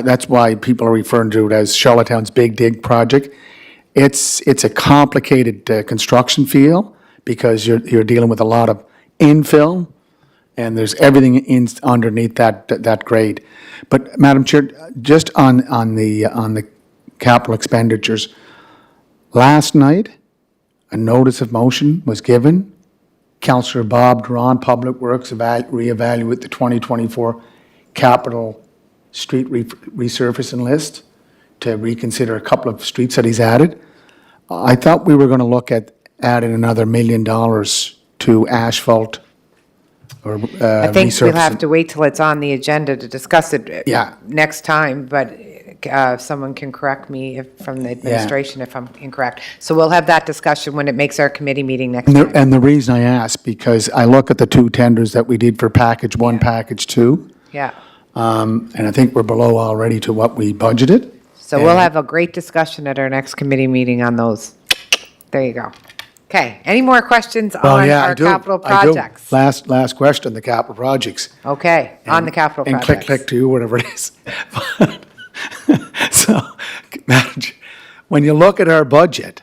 that's why people are referring to it as Charlottetown's Big Dig project. It's a complicated construction field because you're dealing with a lot of infill, and there's everything underneath that grade. But Madam Chair, just on the capital expenditures, last night, a notice of motion was given. Councillor Bob Duran, Public Works, reevaluate the 2024 capital street resurfacing list to reconsider a couple of streets that he's added. I thought we were going to look at adding another $1 million to asphalt or I think we'll have resurfacing. to wait till it's on the agenda to discuss it Yeah. next time, but someone can correct me from the administration if I'm incorrect. So we'll have that discussion when it makes our committee meeting next time. And the reason I ask, because I look at the two tenders that we did for package one, package two, Yeah. and I think we're below already to what we budgeted. So we'll have a great discussion at our next committee meeting on those. There you go. Okay, any more questions Well, on yeah, our I do. capital I do. projects? Last question, the capital projects. Okay, on the capital And projects. click to you, whatever it is. So, when you look at our budget,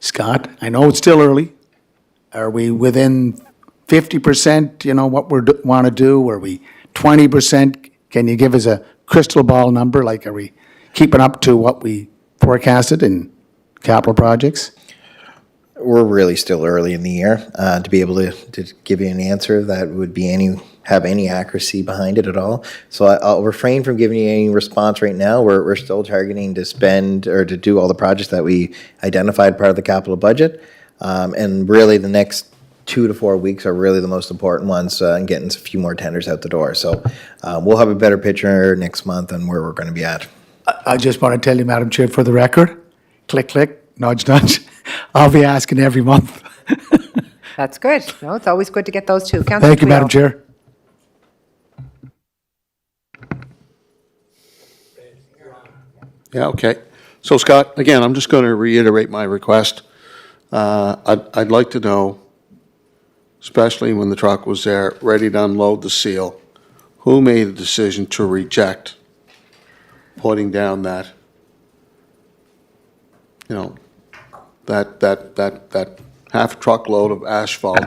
Scott, I know it's still early. Are we within 50%, what we want to do? Are we 20%? Can you give us a crystal ball number? Like, are we keeping up to what we forecasted in capital projects? We're really still early in the year to be able to give you an answer that would have any accuracy behind it at all. So I'll refrain from giving you any response right now. We're still targeting to spend or to do all the projects that we identified part of the capital budget. And really the next 2 to 4 weeks are really the most important ones and getting a few more tenders out the door. So we'll have a better picture next month on where we're going to be at. I just want to tell you, Madam Chair, for the record, click, nudge, nudge. I'll be asking every month. That's good. No, it's always good to get those two. Councillor Thank you, Madam Twill. Chair. Yeah, okay. So Scott, again, I'm just going to reiterate my request. I'd like to know, especially when the truck was there, ready to unload the seal, who made the decision to reject putting down that, that half truckload of asphalt,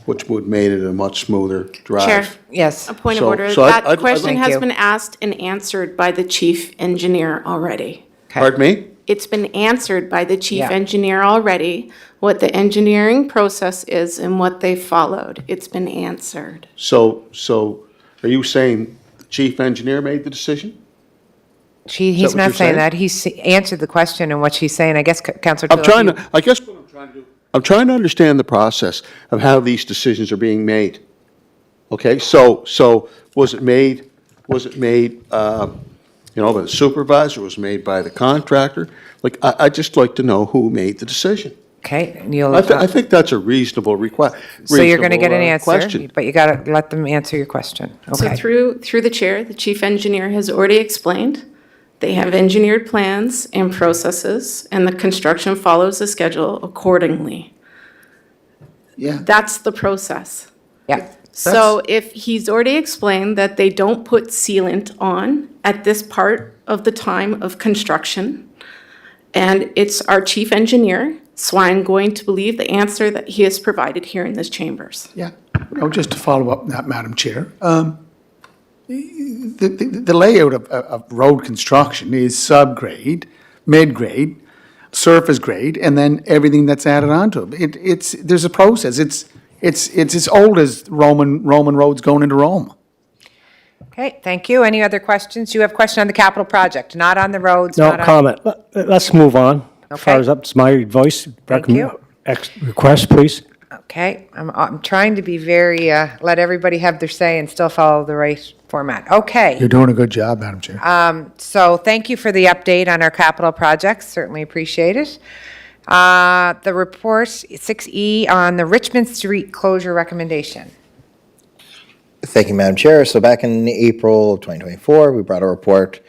which would made it a much smoother drive. Chair, Yes. a point of So- order. so That I'd question Thank has you. been asked and answered by the chief engineer already. Pardon me? It's been answered by the chief Yeah. engineer already, what the engineering process is and what they followed. It's been answered. So are you saying the chief engineer made the decision? He's what not you're saying saying? that. He's answered the question and what she's saying. I guess Councillor I'm Twill, trying you- to, I guess what I'm trying to do, I'm trying to understand the process of how these decisions are being made. Okay, so was it made, by the supervisor, was it made by the contractor? Like, I'd just like to know who made the decision. Okay, and you'll, I think that's a reasonable request. so you're going to get an Question. answer, but you got to let them answer your question. So Okay. through the chair, the chief engineer has already explained. They have engineered plans and processes, and the construction follows the schedule accordingly. Yeah. That's the process. Yeah. So if he's already explained that they don't put sealant on at this part of the time of construction, and it's our chief engineer, so I'm going to believe the answer that he has provided here in this chambers. Yeah. No, just to follow up on that, Madam Chair. The layout of road construction is subgrade, mid-grade, surface grade, and then everything that's added onto it. There's a process. It's as old as Roman roads going into Rome. Okay, thank you. Any other questions? You have a question on the capital project, not on the roads, No not on... comment. Let's move on. As far Okay. as up to my voice. Thank you. Request, please. Okay, I'm trying to be very, let everybody have their say and still follow the right format. Okay. You're doing a good job, Madam Chair. So thank you for the update on our capital projects, certainly appreciate it. The report, 6E, on the Richmond Street closure recommendation. Thank you, Madam Chair. So back in April of 2024, we brought a report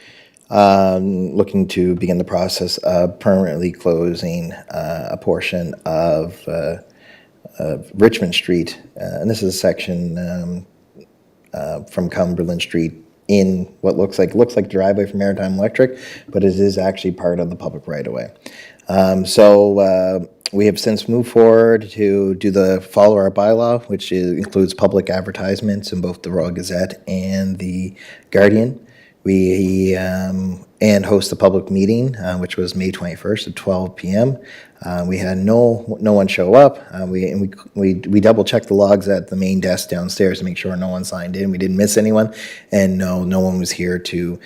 looking to begin the process of permanently closing a portion of Richmond Street. And this is a section from Cumberland Street in what looks like driveway for Maritime Electric, but it is actually part of the public right-of-way. So we have since moved forward to follow our bylaw, which includes public advertisements in both the Royal Gazette and the Guardian. We and host a public meeting, which was May 21st at 12 p.m. We had no one show up. We double checked the logs at the main desk downstairs to make sure no one signed in. We didn't miss anyone, and no one was here to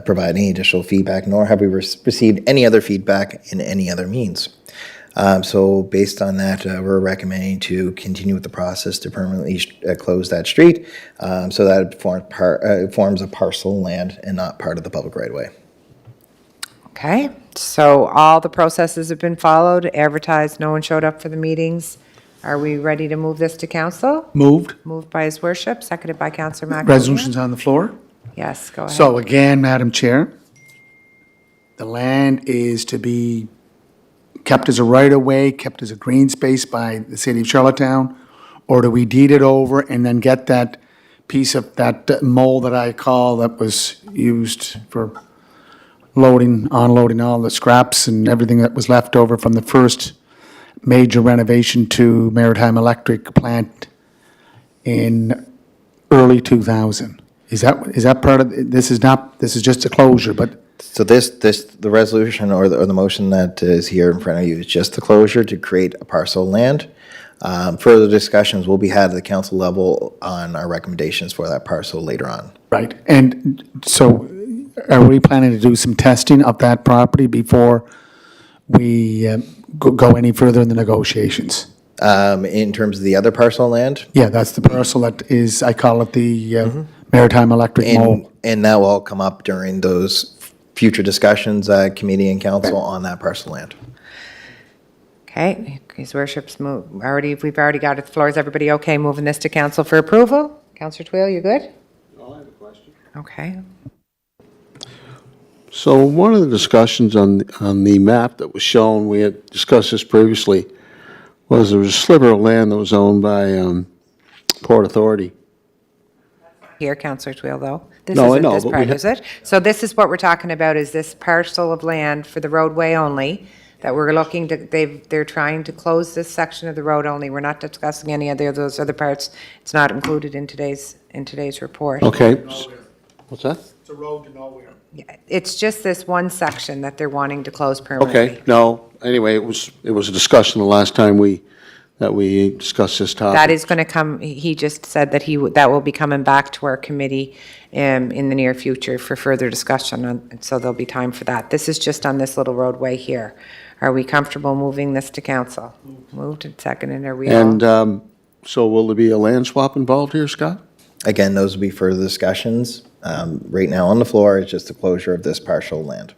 provide any additional feedback, nor have we received any other feedback in any other means. So based on that, we're recommending to continue with the process to permanently close that street so that it forms a parcel of land and not part of the public right-of-way. Okay, so all the processes have been followed, advertised, no one showed up for the meetings. Are we ready to move this to council? Moved. Moved by His Worship, seconded by Councillor McAvoy. Resolution's on the floor. Yes, go ahead. So again, Madam Chair, the land is to be kept as a right-of-way, kept as a green space by the city of Charlottetown, or do we deed it over and then get that piece of, that mole that I call that was used for loading, unloading all the scraps and everything that was left over from the first major renovation to Maritime Electric plant in early 2000? Is that part of, this is just a closure, but So the resolution or the motion that is here in front of you is just the closure to create a parcel of land. Further discussions will be had at the council level on our recommendations for that parcel later on. right. And so are we planning to do some testing of that property before we go any further in the negotiations? In terms of the other parcel of land, Yeah, that's the parcel that is, I call it the Maritime Electric Mole. and that will all come up during those future discussions, committee and council on that parcel of land. Okay, His Worship's we've already got it. The floor. Is everybody okay moving this to council for approval? Councillor Twill, you good? I have a question. Okay. So one of the discussions on the map that was shown, we had discussed this previously, was there was a sliver of land that was owned by Port Authority. Here, Councillor Twill, though. This No, I isn't know, this but we part, ha- is it? So this is what we're talking about, is this parcel of land for the roadway only, that we're looking to, they're trying to close this section of the road only. We're not discussing any of those other parts. It's not included in today's report. Okay. What's that? It's a road to nowhere. Yeah, it's just this one section that they're wanting to close permanently. Okay, no, anyway, it was a discussion the last time that we discussed this topic. That is going to come, he just said that that will be coming back to our committee in the near future for further discussion, and so there'll be time for that. This is just on this little roadway here. Are we comfortable moving this to council? Moved and seconded, are we all? And so will there be a land swap involved here, Scott? Again, those will be further discussions. Right now on the floor is just the closure of this parcel of land,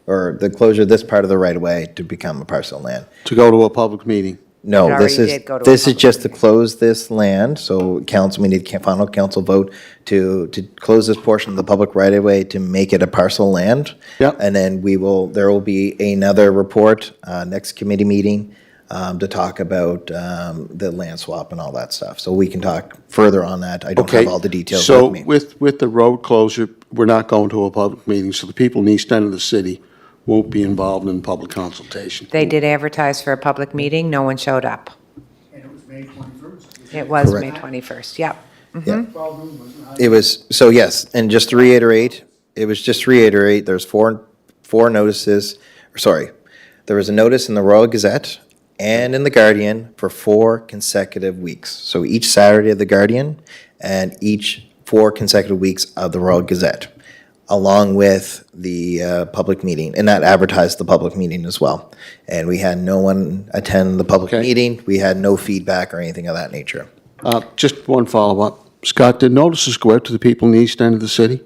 or the closure of this part of the right-of-way to become a parcel of land. To go to a public meeting? No, It this already is, did go to a this is public just to close this land, so council, we need final council vote to close this portion of the public right-of-way to make it a parcel of land. Yep. And then there will be another report, next committee meeting, to talk about the land swap and all that stuff. So we can talk further on that. I don't Okay. have all the details So with me. with the road closure, we're not going to a public meeting, so the people in the east end of the city won't be involved in public consultation. They did advertise for a public meeting, no one showed up. And it was May 21st. It was Correct. May 21st, yep. It was, so yes, and just to reiterate, there's four notices, there was a notice in the Royal Gazette and in the Guardian for 4 consecutive weeks. So each Saturday of the Guardian and each 4 consecutive weeks of the Royal Gazette. along with the public meeting, and that advertised the public meeting as well. And we had no one attend the public Okay. meeting. We had no feedback or anything of that nature. Just one follow-up. Scott, did notices go out to the people in the east end of the city?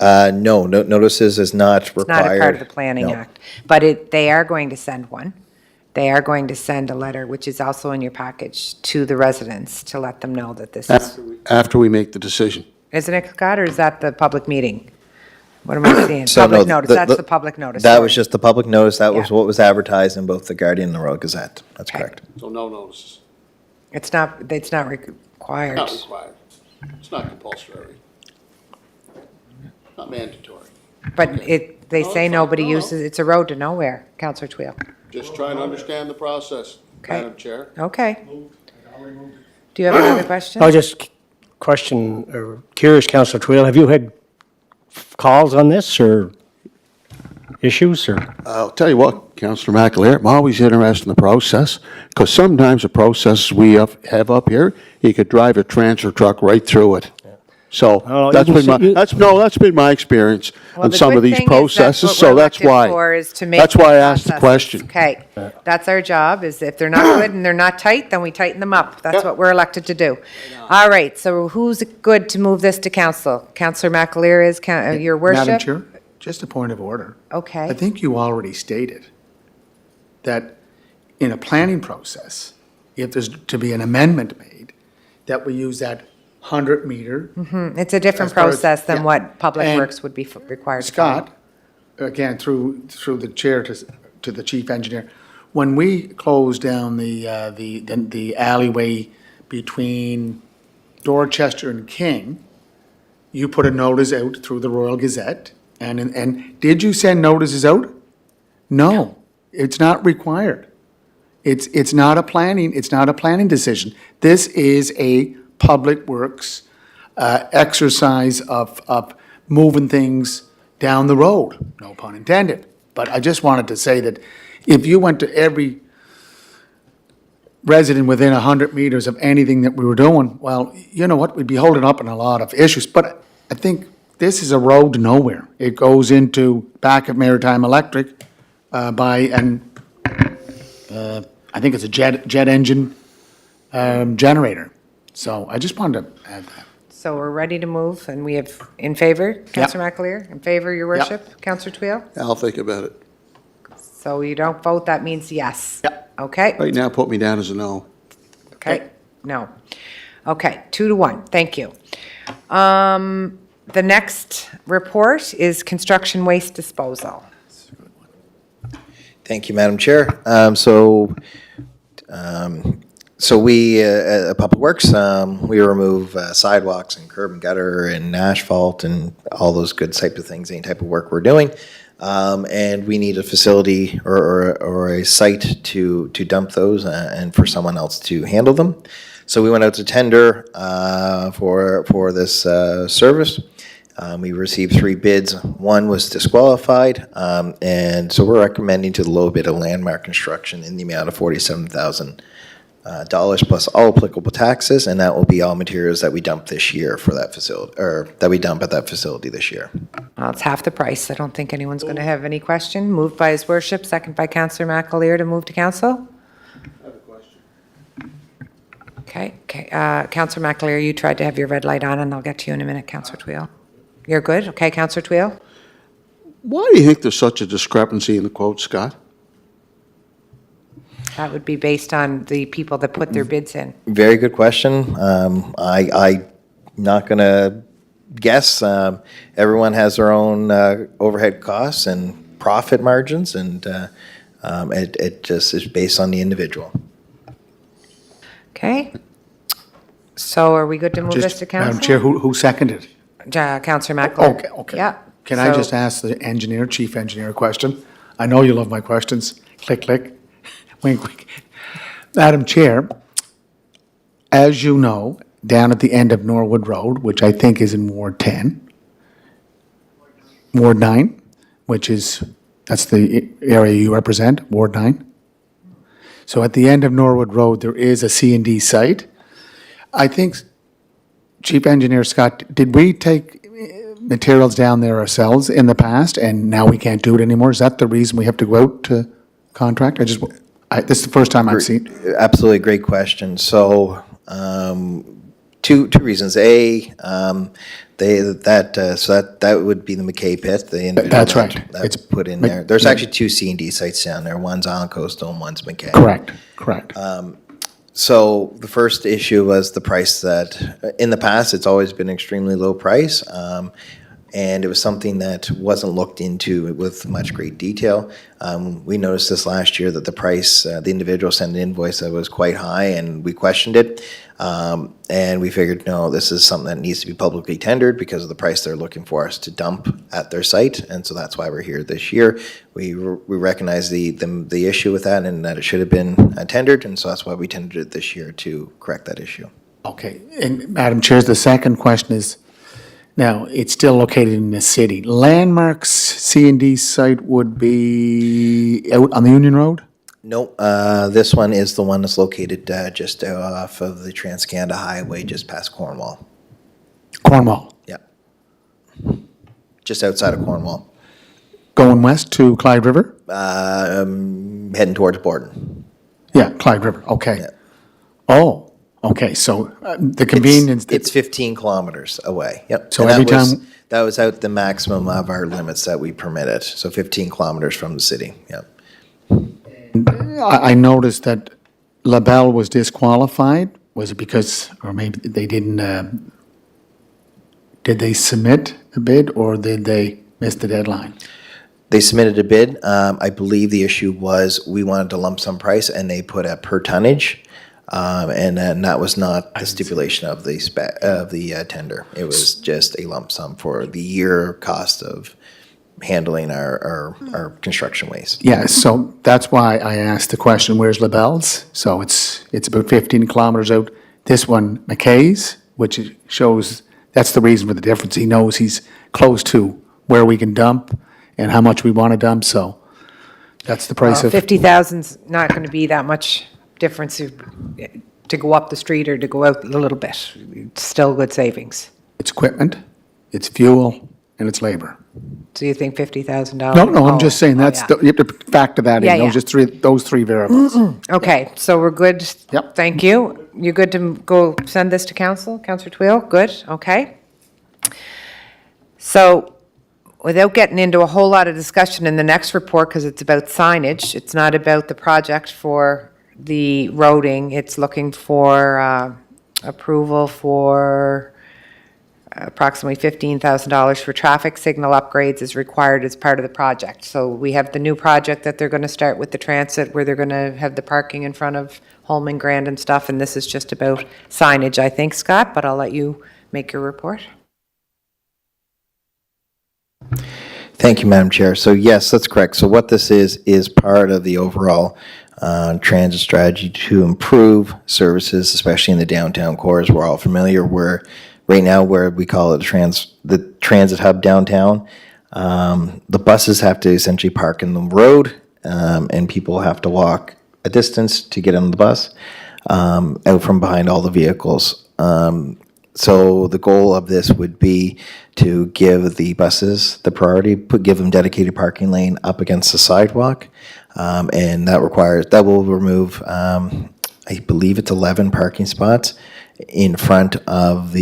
No, notices is not required. It's not a part of the Planning No. Act, but they are going to send one. They are going to send a letter, which is also in your package, to the residents to let them know that this is, After we make the decision. isn't it, Scott, or is that the public meeting? What am I seeing? So, no, Public notice, that's the public notice. That sorry. was just the public notice. That was Yeah. what was advertised in both the Guardian and the Royal Gazette. That's Okay. correct. So no notices. It's not required. Not required. It's not compulsory. Not mandatory. But they No, say it's not. nobody No, no. uses, it's a road to nowhere, Counselor Twill. Just trying to understand the process, Okay. Madam Chair. Okay. Do you have another question? I was just question, or curious, Councillor Twill, have you had calls on this or issues or? I'll tell you what, Councillor McAleer, I'm always interested in the process, because sometimes the processes we have up here, you could drive a transfer truck right through it. So Oh, that's you been can my, see- that's been my experience Well, on the some good of these thing is that's processes, what so we're that's elected why. for, is to make That's why I the asked the processes. question. Okay, that's our job, is if they're not good and they're not tight, then we tighten them up. That's Yeah. what we're elected to do. All right, so who's good to move this to council? Counselor McAleer is, your worship? Madam Chair, just a point of order. Okay. I think you already stated that in a planning process, if there's to be an amendment made, that we use that 100-meter. It's a different As far as- process than yeah. what Public And Works would be required to follow. Scott, again, through the chair to the chief engineer, when we closed down the alleyway between Dorchester and King, you put a notice out through the Royal Gazette, and did you send notices out? No, it's not required. It's not a planning decision. This is a public works exercise of moving things down the road, no pun intended. But I just wanted to say that if you went to every resident within 100 meters of anything that we were doing, well, you know what, we'd be holding up on a lot of issues. But I think this is a road to nowhere. It goes into back of Maritime Electric I think it's a jet engine generator. So I just wanted to add that. So we're ready to move, and we have, in favor, Counselor McAleer? In favor, your worship? Counselor Twill? I'll think about it. So you don't vote, that means yes? Yep. Okay? Right now, put me down as a no. Okay, no. Okay, 2-1, thank you. The next report is construction waste disposal. Thank you, Madam Chair. So we, at Public Works, we remove sidewalks and curb and gutter and asphalt and all those good types of things, any type of work we're doing. And we need a facility or a site to dump those and for someone else to handle them. So we went out to tender for this service. We received 3 bids. One was disqualified, and so we're recommending to the low bid of Landmark Construction in the amount of $47,000 plus all applicable taxes, and that will be all materials that we dump this year for that facility, or that we dump at that facility this year. Well, it's half the price. I don't think anyone's going to have any question. Moved by his worship, second by Counselor McAleer to move to council. I have a question. Okay, Counselor McAleer, you tried to have your red light on, and I'll get to you in a minute, Counselor Twill. You're good? Okay, Counselor Twill? Why do you think there's such a discrepancy in the quote, Scott? That would be based on the people that put their bids in. Very good question. I'm not going to guess. Everyone has their own overhead costs and profit margins, and it just is based on the individual. Okay? So are we good to move this Just, to council? Madam Chair, who seconded? Counselor McAleer. Okay. Yeah. Can I So- just ask the engineer, chief engineer a question? I know you love my questions. Click, click. Wink, wink. Madam Chair, as you know, down at the end of Norwood Road, which I think is in Ward 10, Ward 9, that's the area you represent, Ward 9. So at the end of Norwood Road, there is a C&D site. I think Chief Engineer Scott, did we take materials down there ourselves in the past and now we can't do it anymore? Is that the reason we have to go out to contract? This is the first time I've seen. Absolutely, great question. So, two reasons. That would be the McKay pit. The individual That's right. That's It's put in Mc- there. There's actually two C&D sites down there. One's Island Coastal and one's McKay. Correct. So the first issue was the price that, in the past, it's always been extremely low price. And it was something that wasn't looked into with much great detail. We noticed this last year that the price, the individual sent an invoice that was quite high, and we questioned it. And we figured, no, this is something that needs to be publicly tendered because of the price they're looking for us to dump at their site. And so that's why we're here this year. We recognize the issue with that and that it should have been tendered. And so that's why we tendered it this year to correct that issue. Okay, and Madam Chair, the second question is, now, it's still located in the city. Landmark's C&D site would be out on the Union Road? No, this one is the one that's located just off of the Trans-Canada Highway, just past Cornwall. Cornwall. Yeah. Just outside of Cornwall. Going west to Clyde River? Heading towards Borden. Yeah, Clyde River, okay. Yeah. Oh, okay, so the convenience. It's 15 kilometers away, yep. So And every that was- time- That was out the maximum of our limits that we permitted, so 15 kilometers from the city, yep. I noticed that LaBelle was disqualified. Was it because, or maybe they didn't, did they submit a bid or did they miss the deadline? They submitted a bid. I believe the issue was we wanted a lump sum price, and they put a per tonnage, and that was not the stipulation of the tender. It was just a lump sum for the year cost of handling our construction waste. Yeah, so that's why I asked the question, where's LaBelle's? So it's about 15 kilometers out. This one, McKay's, which shows, that's the reason for the difference. He knows he's close to where we can dump and how much we want to dump, so that's the price of. 50,000's not going to be that much difference to go up the street or to go out a little bit. It's still good savings. It's equipment, it's fuel, and it's labor. So you think $50,000? No, I'm just saying, Oh, that's, yeah. you have to factor that Yeah, in, yeah. those three variables. Okay, so we're good? Yep. Thank you. You good to go send this to council? Councillor Twill, good, okay. So without getting into a whole lot of discussion in the next report, because it's about signage, it's not about the project for the roading, it's looking for approval for approximately $15,000 for traffic signal upgrades is required as part of the project. So we have the new project that they're going to start with the transit, where they're going to have the parking in front of Holman Grand and stuff, and this is just about signage, I think, Scott, but I'll let you make your report. Thank you, Madam Chair. So yes, that's correct. So what this is part of the overall transit strategy to improve services, especially in the downtown core, as we're all familiar. Where right now, where we call it the transit hub downtown, the buses have to essentially park in the road, and people have to walk a distance to get on the bus, out from behind all the vehicles. So the goal of this would be to give the buses the priority, give them dedicated parking lane up against the sidewalk, and that will remove, I believe it's 11 parking spots in front of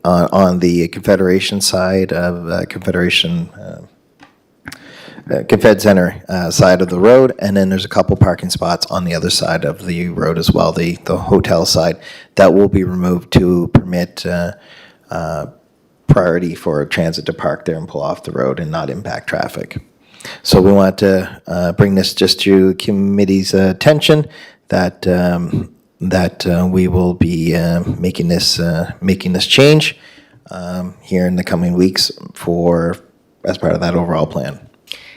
on the Confederation side of Confed Center side of the road, and then there's a couple parking spots on the other side of the road as well, the hotel side, that will be removed to permit priority for transit to park there and pull off the road and not impact traffic. So we want to bring this just to committee's attention that we will be making this change here in the coming weeks as part of that overall plan.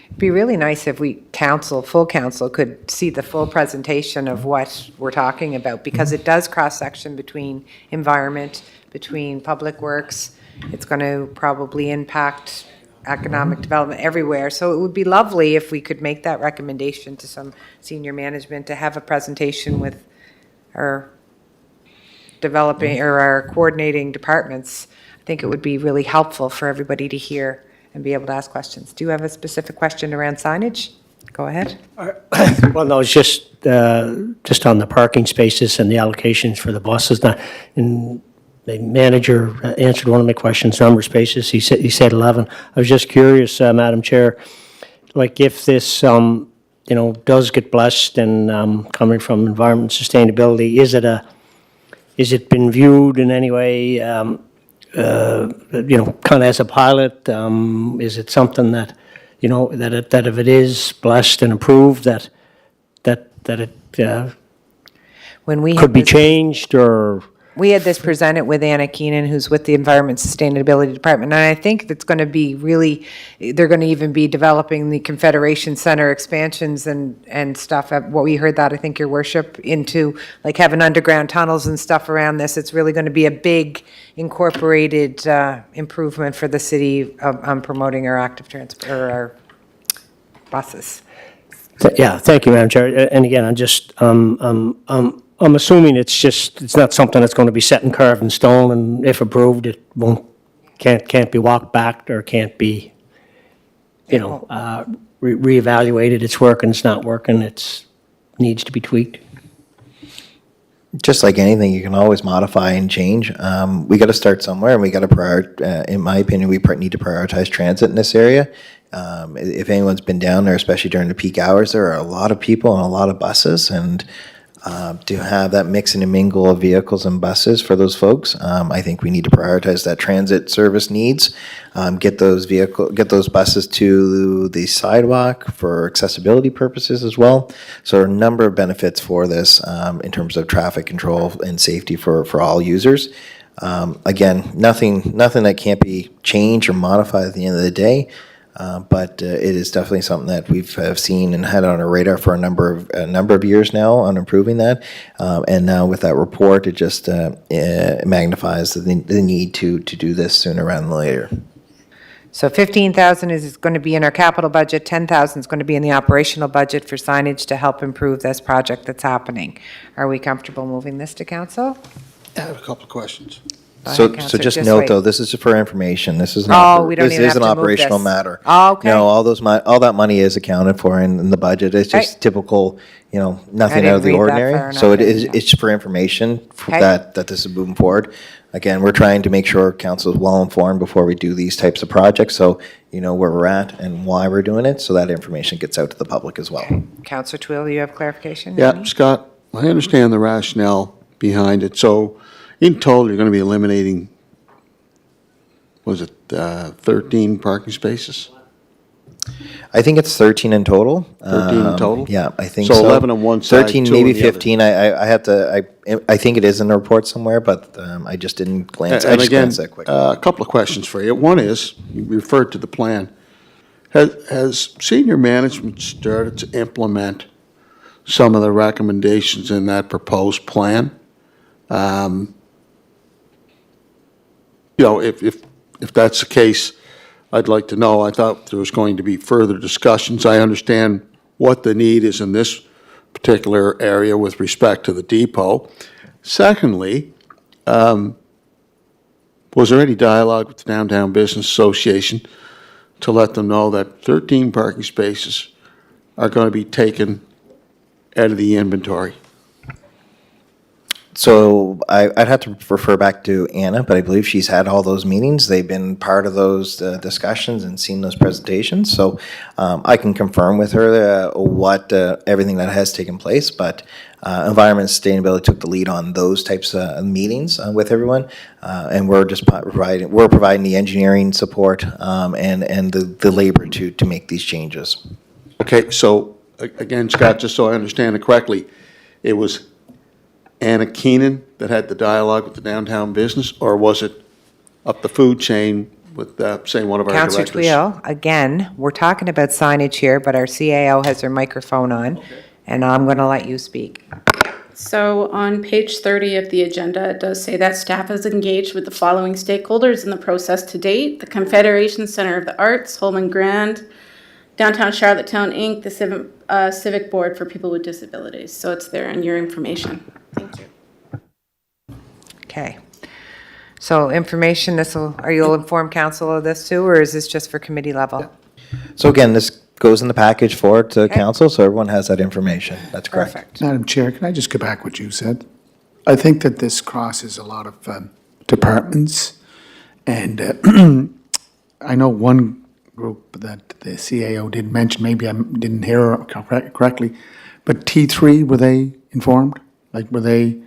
It'd be really nice if full council could see the full presentation of what we're talking about, because it does cross-section between environment, between public works. It's going to probably impact economic development everywhere. So it would be lovely if we could make that recommendation to some senior management to have a presentation with our developing or our coordinating departments, I think it would be really helpful for everybody to hear and be able to ask questions. Do you have a specific question around signage? Go ahead. Well, no, it's just on the parking spaces and the allocations for the buses. And the manager answered one of my questions, number of spaces. He said 11. I was just curious, Madam Chair, like if this, does get blessed and coming from environment sustainability, is it been viewed in any way, kind of as a pilot? Is it something that, that if it is blessed and approved, that it When we had could be this- changed or? We had this presented with Anna Keenan, who's with the Environment Sustainability Department, and I think that's going to be really, they're going to even be developing the Confederation Center expansions and stuff. What we heard that, I think, Your Worship, into like having underground tunnels and stuff around this. It's really going to be a big incorporated improvement for the city on promoting our active transport, or our buses. Yeah, thank you, Madam Chair. And again, I'm assuming it's not something that's going to be set and carved in stone, and if approved, it can't be walked back or can't be, reevaluated. It's working, it's not working, needs to be tweaked. Just like anything, you can always modify and change. We got to start somewhere, and we got to in my opinion, we need to prioritize transit in this area. If anyone's been down there, especially during the peak hours, there are a lot of people and a lot of buses, and to have that mix and mingle of vehicles and buses for those folks, I think we need to prioritize that transit service needs. Get those buses to the sidewalk for accessibility purposes as well. So there are a number of benefits for this in terms of traffic control and safety for all users. Again, nothing that can't be changed or modified at the end of the day. But it is definitely something that have seen and had on our radar for a number of years now on improving that. And now with that report, it just magnifies the need to do this sooner rather than later. So 15,000 is going to be in our capital budget, 10,000 is going to be in the operational budget for signage to help improve this project that's happening. Are we comfortable moving this to council? I have a couple of questions. Go So, ahead, so Counselor, just note wait. though, this is for information. This is Oh, not. we don't This even is have an to move operational this. matter. Oh, okay. No, all that money is accounted for in the budget. It's just Okay. typical, nothing didn't out of the read that ordinary. far So enough, it's yeah. for information Okay. that this is moving forward. Again, we're trying to make sure council is well informed before we do these types of projects. So you know where we're at and why we're doing it, so that information gets out to the public as well. Counselor Twill, you have clarification? Yeah, Scott, I understand the rationale behind it. So in total, you're going to be eliminating, was it 13 parking spaces? I think it's 13 in total. 13 in total? Yeah, I think So so. 11 on one side, 13, 2 maybe on the other. 15. I have to. I think it is in the report somewhere, but I just didn't glance. I And just again, glanced that quick. a couple of questions for you. One is, you referred to the plan. Has senior management started to implement some of the recommendations in that proposed plan? If that's the case, I'd like to know. I thought there was going to be further discussions. I understand what the need is in this particular area with respect to the depot. Secondly, was there any dialogue with the Downtown Business Association to let them know that 13 parking spaces are going to be taken out of the inventory? So I'd have to refer back to Anna, but I believe she's had all those meetings. They've been part of those discussions and seen those presentations. So I can confirm with her what everything that has taken place. But Environment and Sustainability took the lead on those types of meetings with everyone, and we're just providing the engineering support and the labor to make these changes. Okay, so again, Scott, just so I understand it correctly, it was Anna Keenan that had the dialogue with the downtown business, or was it up the food chain with, say, one of our directors? Counselor Twill, again, we're talking about signage here, but our CAO has her microphone on, and I'm going to let you speak. So on page 30 of the agenda, it does say that staff has engaged with the following stakeholders in the process to date: the Confederation Center of the Arts, Holman Grand, Downtown Charlottetown, Inc., the Civic Board for People with Disabilities. So it's there in your information. Thank you. Okay. So information, are you'll inform council of this too, or is this just for committee level? So again, this goes in the package forward to council, so everyone has that information. That's correct. Perfect. Madam Chair, can I just go back what you said? I think that this crosses a lot of departments, and I know one group that the CAO did mention, maybe I didn't hear her correctly, but T3, were they informed? Like, were they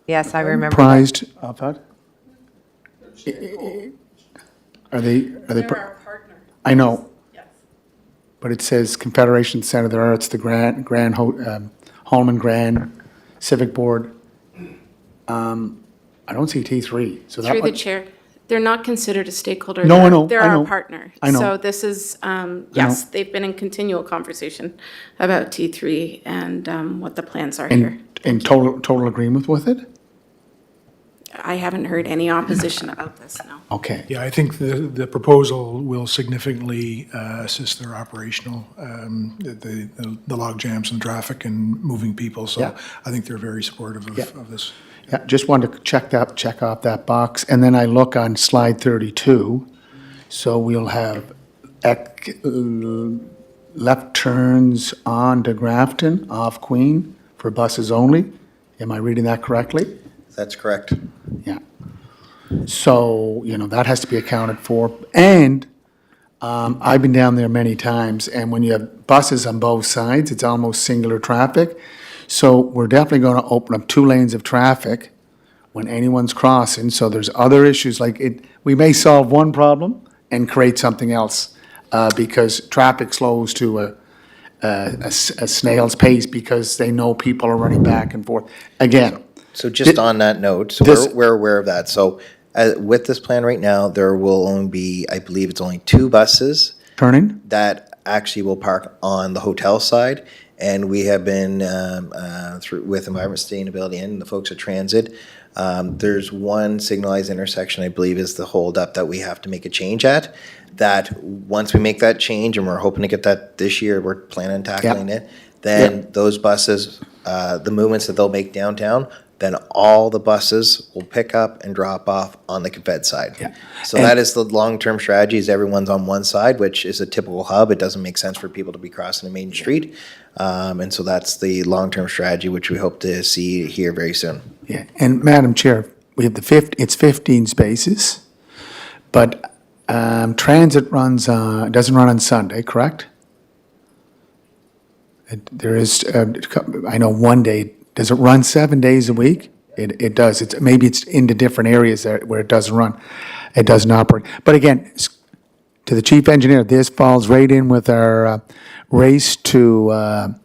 Yes, I remember that. apprised of that? Are they? our partner. I know, Yes. but it says Confederation Center there, it's the Holman Grand Civic Board. I don't see T3, so that Through the one, chair, they're not considered a stakeholder. No, I They're- know, They're I our know. partner. I know. So this is, yes, they've been in continual conversation about T3 and what the plans are here. in total agreement with it? I haven't heard any opposition about this, no. Okay, Yeah, I think the proposal will significantly assist their operational, the log jams and traffic and moving people. Yeah. So I think they're very supportive Yeah. of this. yeah, just wanted to check off that box, and then I look on slide 32, so we'll have left turns on to Grafton, off Queen, for buses only. Am I reading that correctly? That's correct. Yeah. So, that has to be accounted for. And I've been down there many times, and when you have buses on both sides, it's almost singular traffic. So we're definitely going to open up 2 lanes of traffic when anyone's crossing. So there's other issues, like we may solve one problem and create something else because traffic slows to a snail's pace because they know people are running back and forth. Again, So just on that note, so This- we're aware of that. So with this plan right now, there will only be, I believe it's only 2 buses turning? that actually will park on the hotel side. And we have been through with Environment Sustainability and the folks at Transit. There's one signalized intersection, I believe, is the holdup that we have to make a change at. That once we make that change, and we're hoping to get that this year, we're planning on tackling it. Then those buses, the movements that they'll make downtown, then all the buses will pick up and drop off on the Confed side. Yeah. So that is the long-term strategy, is everyone's on one side, which is a typical hub. It doesn't make sense for people to be crossing the main street. And so that's the long-term strategy, which we hope to see here very soon. Yeah, and Madam Chair, we have it's 15 spaces, but transit doesn't run on Sunday, correct? There is, I know one day, does it run 7 days a week? It does. Maybe it's into different areas where it doesn't run. It doesn't operate. But again, to the chief engineer, this falls right in with our race to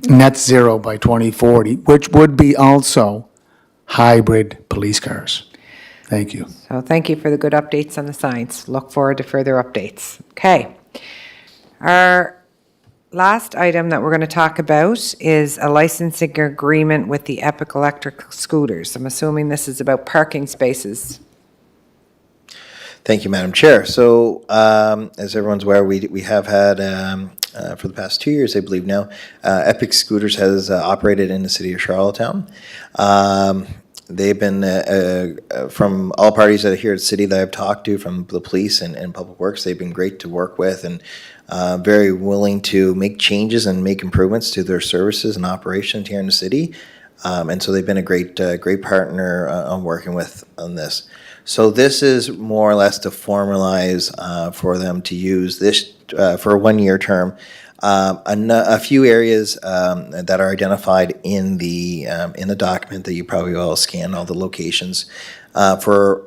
net zero by 2040, which would be also hybrid police cars. Thank you. So thank you for the good updates on the signs. Look forward to further updates. Okay. Our last item that we're going to talk about is a licensing agreement with the Epic Electric Scooters. I'm assuming this is about parking spaces. Thank you, Madam Chair. So, as everyone's aware, we have had, for the past 2 years, I believe now, Epic Scooters has operated in the city of Charlottetown. They've been, from all parties that are here at the city that I've talked to, from the police and Public Works, they've been great to work with and very willing to make changes and make improvements to their services and operations here in the city. And so they've been a great partner on working with on this. So this is more or less to formalize for them to use this for a 1-year term. A few areas that are identified in the document that you probably all scanned, all the locations for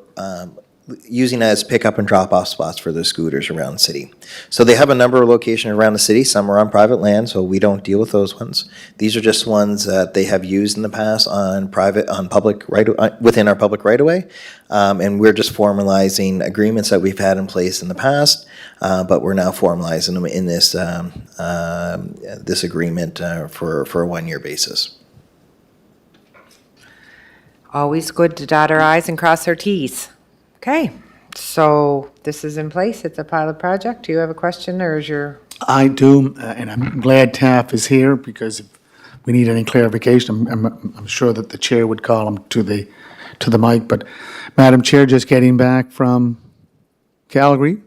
using as pickup and drop-off spots for the scooters around the city. So they have a number of locations around the city. Some are on private land, so we don't deal with those ones. These are just ones that they have used in the past within our public right-of-way. And we're just formalizing agreements that we've had in place in the past, but we're now formalizing them in this this agreement for a 1-year basis. Always good to dot our i's and cross our t's. Okay, so this is in place. It's a pilot project. Do you have a question or is your? I do, and I'm glad TAF is here because if we need any clarification, I'm sure that the chair would call him to the mic. But Madam Chair, just getting back from Calgary,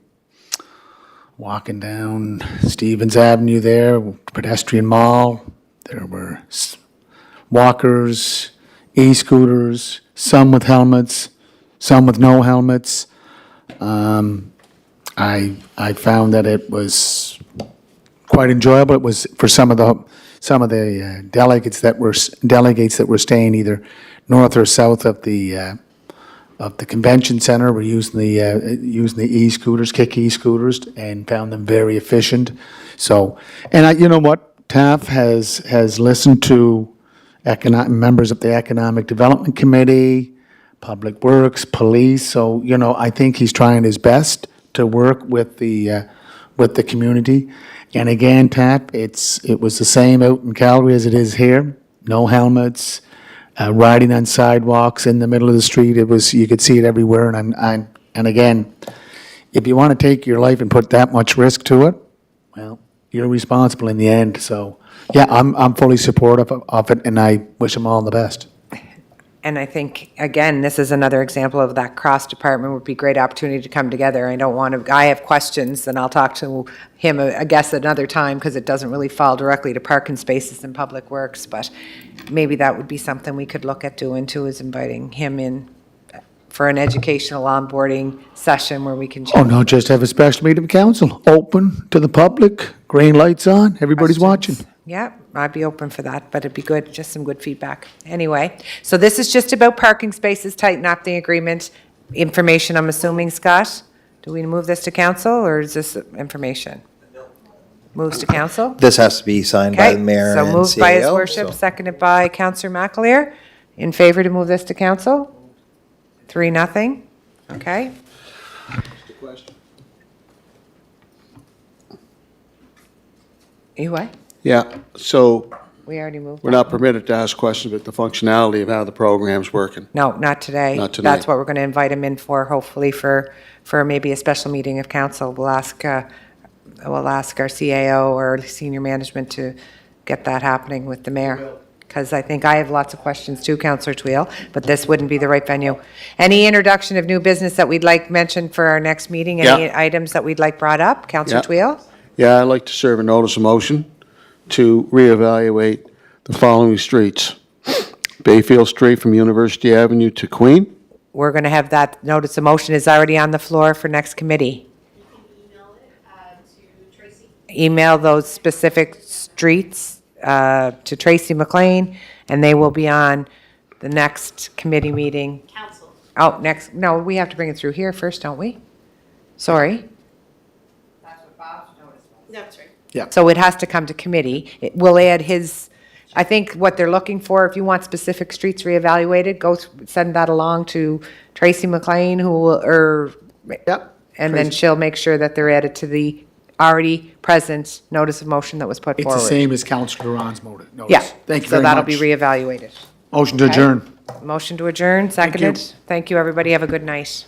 walking down Stevens Avenue there, pedestrian mall, there were walkers, e-scooters, some with helmets, some with no helmets. I found that it was quite enjoyable. It was for some of the delegates that were staying either north or south of the convention center. Were using the e-scooters, kick e-scooters, and found them very efficient. So, and you know what, TAF has listened to members of the Economic Development Committee, Public Works, Police. So, I think he's trying his best to work with the community. And again, TAP, it was the same out in Calgary as it is here. No helmets, riding on sidewalks in the middle of the street. You could see it everywhere. And again, if you want to take your life and put that much risk to it, well, you're responsible in the end. So, yeah, I'm fully supportive of it, and I wish them all the best. And I think, again, this is another example of that cross-department would be a great opportunity to come together. I have questions, and I'll talk to him, I guess, another time, because it doesn't really fall directly to parking spaces and public works, but maybe that would be something we could look at doing too, is inviting him in for an educational onboarding session where we can. Oh, no, just have a special meeting of council, open to the public, green lights on, everybody's watching. Yeah, I'd be open for that, but it'd be good, just some good feedback. Anyway, so this is just about parking spaces, tighten up the agreement. Information, I'm assuming, Scott? Do we move this to council, or is this information? Moves to council? This has to be signed by Okay, the mayor so and moved by his CAO, worship, so- seconded by Councillor McAleer. In favor to move this to council? 3-0, okay. You what? Yeah, so We already moved. we're that not one. permitted to ask questions about the functionality of how the program's working. No, not today. Not today. That's what we're going to invite him in for, hopefully for maybe a special meeting of council. We'll ask our CAO or senior management to get that happening with the mayor. Because I think I have lots of questions too, Councillor Twill, but this wouldn't be the right venue. Any introduction of new business that we'd like mentioned for our next meeting? Any Yeah. items that we'd like brought up? Councillor Yeah. Twill? Yeah, I'd like to serve a notice of motion to reevaluate the following streets. Bayfield Street from University Avenue to Queen. We're going to have that notice of motion is already on the floor for next committee. Email those specific streets to Tracy McLean, and they will be on the next committee meeting. Council. Oh, no, we have to bring it through here first, don't we? Sorry. That's right. So it has to come to committee. We'll add I think what they're looking for, if you want specific streets reevaluated, send that along to Tracy McLean, Yep. and then she'll make sure that they're added to the already present notice of motion that was put It's forward. the same as Councillor Duran's notice. Yeah. Thank you very So that'll much. be reevaluated. Motion to Okay. adjourn. Motion to adjourn, seconded. Thank you, everybody. Have a good night.